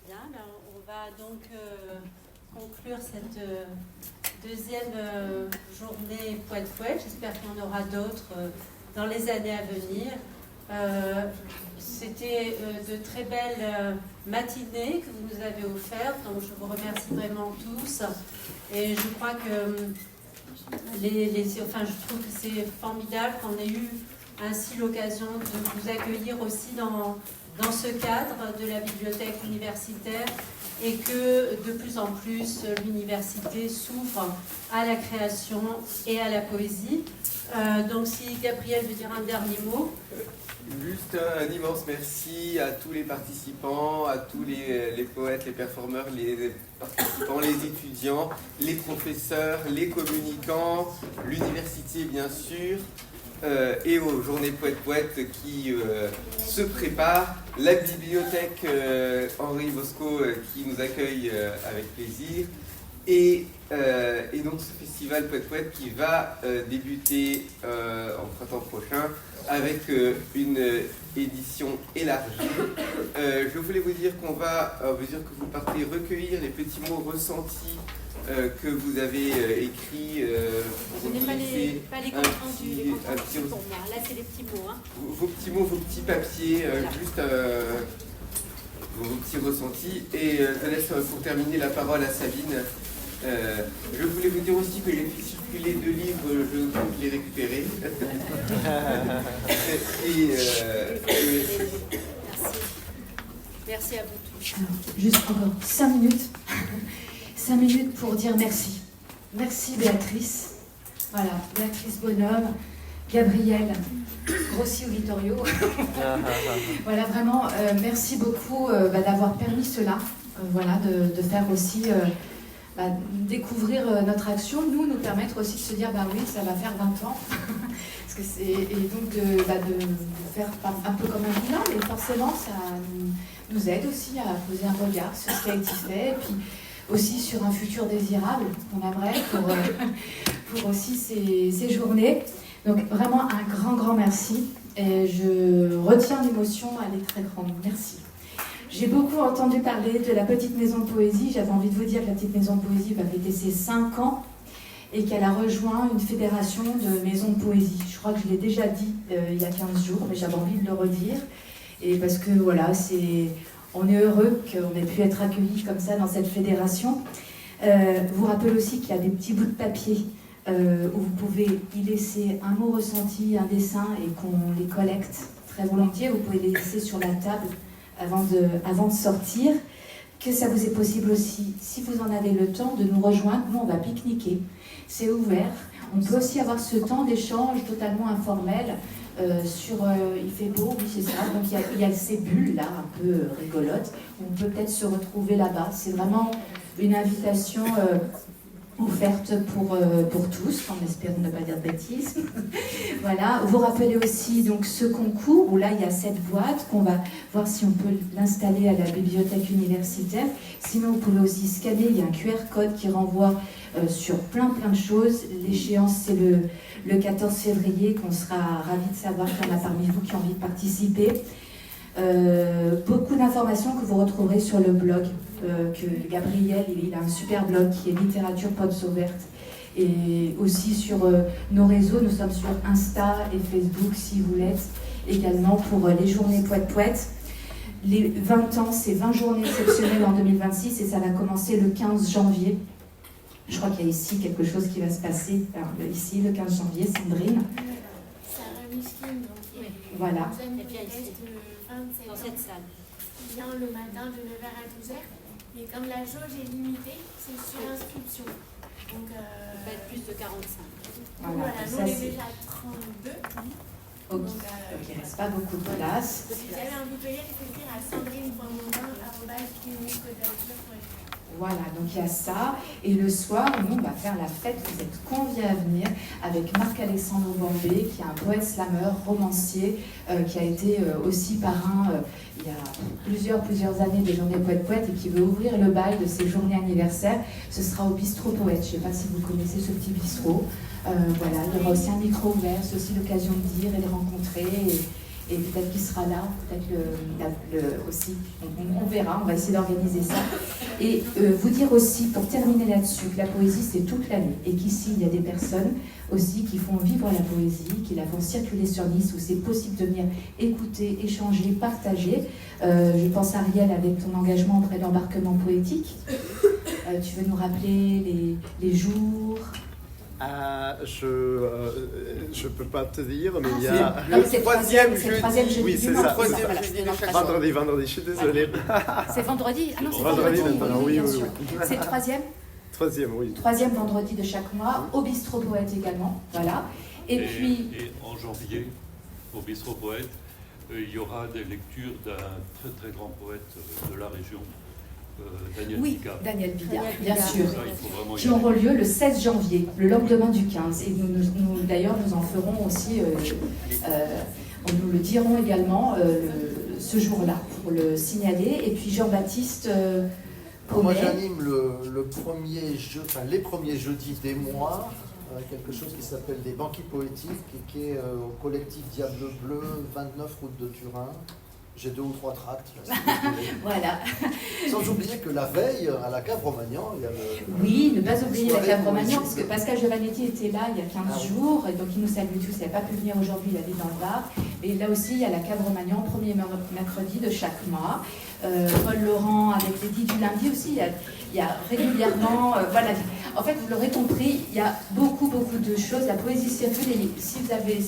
Speaker 1: Bien, on va donc conclure cette deuxième journée poète-poète. J'espère qu'il y en aura d'autres dans les années à venir. C'était de très belles matinées que vous nous avez offertes, donc je vous remercie vraiment tous. Et je crois que je trouve que c'est formidable qu'on ait eu ainsi l'occasion de vous accueillir aussi dans ce cadre de la bibliothèque universitaire, et que de plus en plus l'université s'ouvre à la création et à la poésie. Donc si Gabriel veut dire un dernier mot.
Speaker 3: Juste un immense merci à tous les participants, à tous les poètes, les performeurs, les participants, les étudiants, les professeurs, les communicants, l'université bien sûr, et aux journées poètes-poètes qui se préparent, la bibliothèque Henri Bosco qui nous accueille avec plaisir, et donc ce festival poète-poète qui va débuter en printemps prochain avec une édition élargie. Je voulais vous dire qu'on va, à mesure que vous partez, recueillir les petits mots ressentis que vous avez écrits.
Speaker 1: Je n'ai pas les comptes rendus, les comptes rendus pour moi. Là, c'est les petits mots. Hein.
Speaker 3: Vos petits mots, vos petits papiers, voilà. Juste vos petits ressentis. Et je laisse pour terminer la parole à Sabine. Je voulais vous dire aussi que j'ai fait circuler 2 livres, je compte les récupérer.
Speaker 1: Merci à vous tous.
Speaker 8: Alors, juste encore 5 minutes. 5 minutes pour dire merci. Merci Béatrice. Voilà, Béatrice Bonhomme, Gabriel Rossi ou Vittorio. Voilà, vraiment, merci beaucoup d'avoir permis cela, voilà, de faire aussi découvrir notre action, nous permettre aussi de se dire, bah oui, ça va faire 20 ans. Parce que et donc de faire un peu comme un bilan, mais forcément, ça nous aide aussi à poser un regard sur ce qui a été fait, et puis aussi sur un futur désirable qu'on aimerait pour aussi ces journées. Donc vraiment un grand merci. Et je retiens l'émotion, elle est très grande. Merci. J'ai beaucoup entendu parler de la Petite Maison de Poésie. J'avais envie de vous dire que la Petite Maison de Poésie va fêter ses 5 ans et qu'elle a rejoint une fédération de maisons de poésie. Je crois que je l'ai déjà dit il y a 15 jours, mais j'avais envie de le redire. Et parce que voilà, on est heureux qu'on ait pu être accueillis comme ça dans cette fédération. Vous rappelez aussi qu'il y a des petits bouts de papier où vous pouvez y laisser un mot ressenti, un dessin, et qu'on les collecte très volontiers. Vous pouvez les laisser sur la table avant de sortir. Que ça vous est possible aussi, si vous en avez le temps, de nous rejoindre. Nous, on va pique-niquer. C'est ouvert. On peut aussi avoir ce temps d'échange totalement informel. Il fait beau, oui c'est ça, donc il y a ces bulles là, un peu rigolotes, on peut peut-être se retrouver là-bas. C'est vraiment une invitation offerte pour tous, en espérant ne pas dire de bêtises. Voilà, vous rappelez aussi donc ce concours, où là il y a cette boîte, qu'on va voir si on peut l'installer à la bibliothèque universitaire. Sinon vous pouvez aussi scanner, il y a un QR code qui renvoie sur plein de choses. L'échéance c'est le 14 février, qu'on sera ravis de savoir qu'il y en a parmi vous qui ont envie de participer. Beaucoup d'informations que vous retrouverez sur le blog que Gabriel, il a un super blog qui est Littérature Potes Ouvertes, et aussi sur nos réseaux. Nous sommes sur Insta et Facebook si vous l'êtes également, pour les journées Poète. Les 20 ans, c'est 20 journées exceptionnelles en 2026 et ça va commencer le 15 janvier. Je crois qu'il y a ici quelque chose qui va se passer. Alors, ici, le 15 janvier, Sandrine.
Speaker 9: Sarah Micheline, donc
Speaker 8: voilà.
Speaker 9: Et puis dans cette salle. Il vient le matin de 9h à 12h. Mais comme la jauge est limitée, c'est sur inscription. Donc,
Speaker 1: on va être plus de 45.
Speaker 9: Voilà, nous on est déjà à 32.
Speaker 8: Ok, donc il ne reste pas beaucoup de place.
Speaker 9: Si vous avez un bouteiller, il faut écrire à sandrine.mondin@cliniqueaudature.fr.
Speaker 8: Voilà, donc il y a ça. Et le soir, nous, on va faire la fête. Vous êtes conviés à venir avec Marc-Alexandre Bambé, qui est un poète slameur, romancier, qui a été aussi parrain il y a plusieurs années des Journées Poète et qui veut ouvrir le bal de ces journées anniversaires. Ce sera au Bistrot Poète. Je ne sais pas si vous connaissez ce petit bistrot. Voilà, il y aura aussi un micro ouvert. C'est aussi l'occasion de dire et de rencontrer. Et peut-être qu'il sera là, peut-être aussi, on verra, on va essayer d'organiser ça. Et vous dire aussi, pour terminer là-dessus, que la poésie c'est toute l'année, et qu'ici il y a des personnes aussi qui font vivre la poésie, qui la font circuler sur Nice, où c'est possible de venir écouter, échanger, partager. Je pense à Ariel avec ton engagement auprès d'Embarquement Poétique. Tu veux nous rappeler les jours?
Speaker 6: Je peux pas te dire, mais il y
Speaker 3: a
Speaker 8: le troisième jeudi.
Speaker 6: Oui, c'est ça. Vendredi, je suis désolée.
Speaker 8: C'est vendredi? Ah non, c'est
Speaker 6: vendredi. Oui.
Speaker 8: C'est le troisième?
Speaker 6: Oui.
Speaker 8: Troisième vendredi de chaque mois, au Bistrot Poète également. Voilà. Et puis.
Speaker 10: Et en janvier, au Bistrot Poète, il y aura des lectures d'un très très grand poète de la région.
Speaker 8: Daniel Bida, bien sûr, qui auront lieu le 16 janvier, le lendemain du 15. Et nous d'ailleurs, nous en ferons aussi, nous le dirons également ce jour-là, pour le signaler. Et puis Jean-Baptiste...
Speaker 6: Moi j'anime les premiers jeudis des mois, quelque chose qui s'appelle des banquets poétiques, et qui est au collectif Diable Bleu, 29 route de Turin. J'ai 2 ou 3 tracts.
Speaker 8: Voilà.
Speaker 6: Sans oublier que la veille, à la Cave Romagnan, il y a le...
Speaker 8: Oui, ne pas oublier la Cave Romagnan, parce que Pascal Giovannetti était là il y a 15 jours, et donc il nous salue tous. Il n'a pas pu venir aujourd'hui, il habite dans le Var. Et là aussi, il y a la Cave Romagnan, premier mercredi de chaque mois. Paul Laurent avec les 10 du lundi aussi, il y a régulièrement... voilà. En fait, vous l'aurez compris, il y a beaucoup de choses. La poésie circule, et si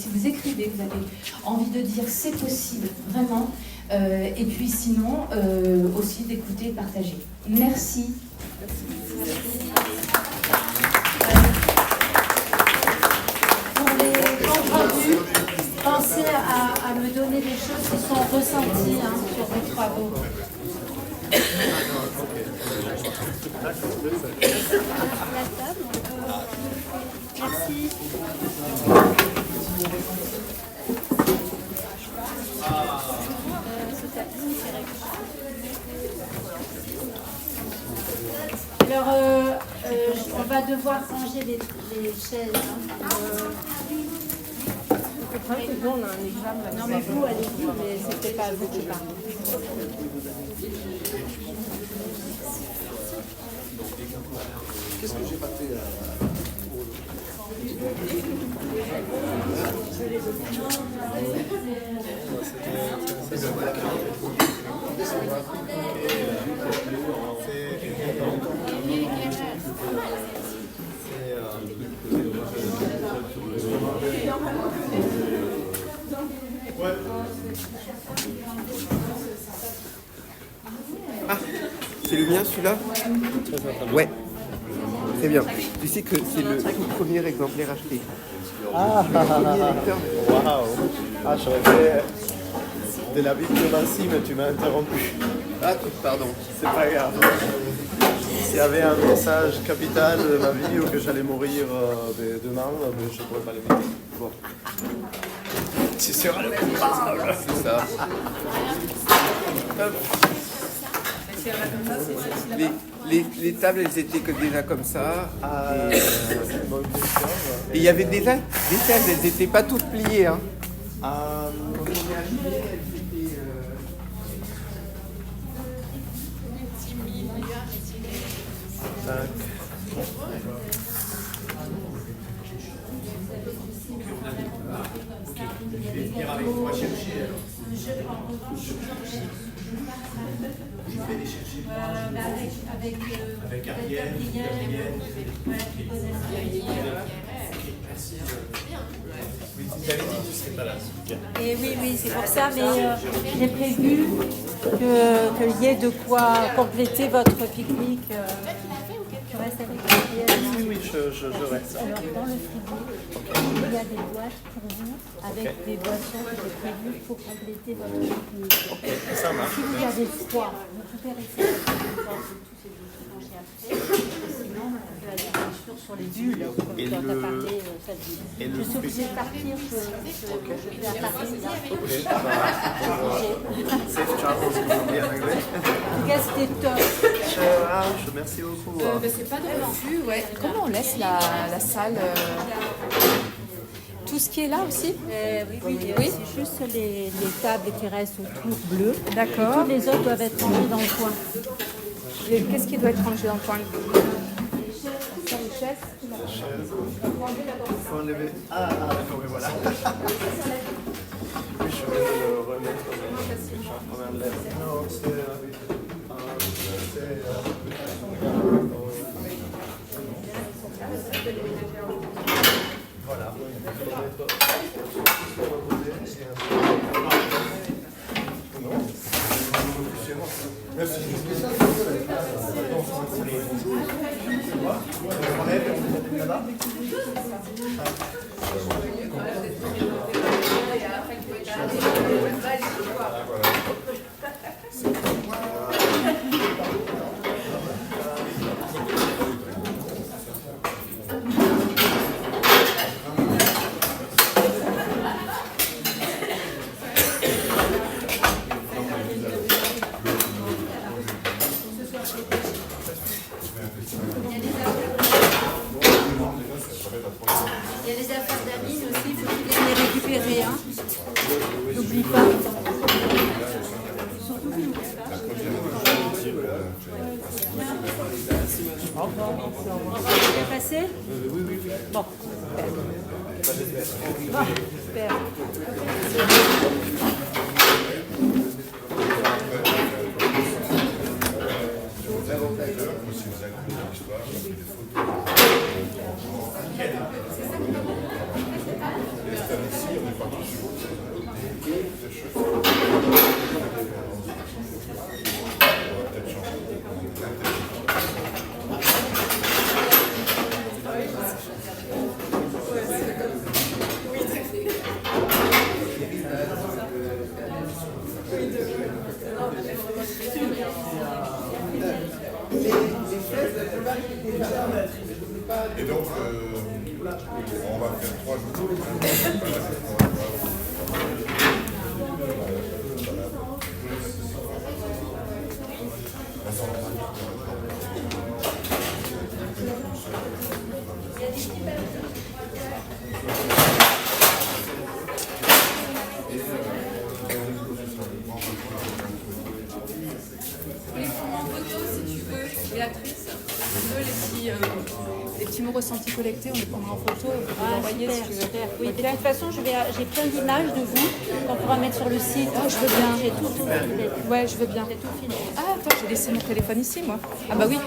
Speaker 8: vous écrivez, vous avez envie de dire c'est possible, vraiment. Et puis sinon, aussi d'écouter et de partager. Merci. Pour les comptes rendus,
Speaker 1: à me donner des choses qui sont ressenties sur vos travaux. La table. Merci. Alors, on va devoir ranger les chaises.
Speaker 5: Nous, on a un examen.
Speaker 1: Non, mais vous, allez-y, mais c'était pas vous qui parlez.
Speaker 6: Qu'est-ce que j'ai pas fait
Speaker 3: Ah, c'est le mien celui-là? Ouais. Très bien. Tu sais que c'est le tout premier exemplaire acheté.
Speaker 11: Ah,
Speaker 3: Le premier lecteur.
Speaker 11: waouh. Ah, j'aurais fait de la bibliographie, mais tu m'as interrompu.
Speaker 3: Ah, pardon.
Speaker 11: C'est pas grave. S'il y avait un message capital de ma vie ou que j'allais mourir demain, je ne pourrais pas l'éviter. Bon. Tu seras le coupable.
Speaker 3: C'est ça. Les tables, elles étaient que déjà comme ça.
Speaker 11: C'est une bonne question.
Speaker 3: Et il y avait déjà des tables, elles n'étaient pas toutes pliées. Hein.
Speaker 11: Euh,
Speaker 3: Quand on est arrivé, elles étaient.
Speaker 11: tac.
Speaker 1: Avec Ariel, Et oui, c'est pour ça, mais j'ai prévu qu'il y ait de quoi compléter votre pique-nique. Tu restes avec Ariel.
Speaker 11: Oui, je reste.
Speaker 1: Alors, dans le frigo, il y a des boîtes pour vous, avec des boissons qui sont prévues pour compléter votre pique-nique.
Speaker 11: Ça marche.
Speaker 1: Si vous avez froid, vous pouvez rester avec tous ces autres manger après. Sinon, on peut aller sur les bulles, comme
Speaker 11: Et
Speaker 1: tu as
Speaker 11: le-
Speaker 1: parlé, Sabine.
Speaker 11: et le
Speaker 1: Je suis obligée de partir, je vais à Paris. Là.
Speaker 11: Ok, ça va. Safe travels, comme on dit en anglais.
Speaker 1: En tout cas, c'était top.
Speaker 11: Merci beaucoup.
Speaker 5: C'est pas de refus, ouais.
Speaker 7: Comment on laisse la salle tout ce qui est là aussi?
Speaker 1: Oui, c'est juste les tables qui restent autour bleues.
Speaker 7: D'accord.
Speaker 1: Tous les autres doivent être rangés dans le coin.
Speaker 7: Et qu'est-ce qui doit être rangé dans le coin?
Speaker 1: Sur les chaises.
Speaker 11: Il faut enlever. Ah, d'accord, mais voilà. Oui, je vais le remettre. Je suis en train de l'enlever. Non, voilà. Merci.
Speaker 1: Il y a les affaires d'Aline aussi, il faut que tu les récupérer. Hein. N'oublie pas. Surtout que n'oublie pas. Bien passé?
Speaker 11: Oui.
Speaker 1: Bon. Super.
Speaker 4: On va faire 3 jours.
Speaker 12: Les formes en photo, si tu veux, Béatrice, si tu veux, les petits mots ressentis collectés, on les prendra en photo et on peut les envoyer si tu veux.
Speaker 1: Super. Oui, de toute façon, j'ai plein d'images de vous qu'on pourra mettre sur le site.
Speaker 12: Ah, je veux bien.
Speaker 1: J'ai tout filmé.
Speaker 12: Ouais, je veux bien.
Speaker 1: J'ai tout filmé.
Speaker 12: Ah, attends, j'ai laissé mon téléphone ici, moi. Ah bah oui.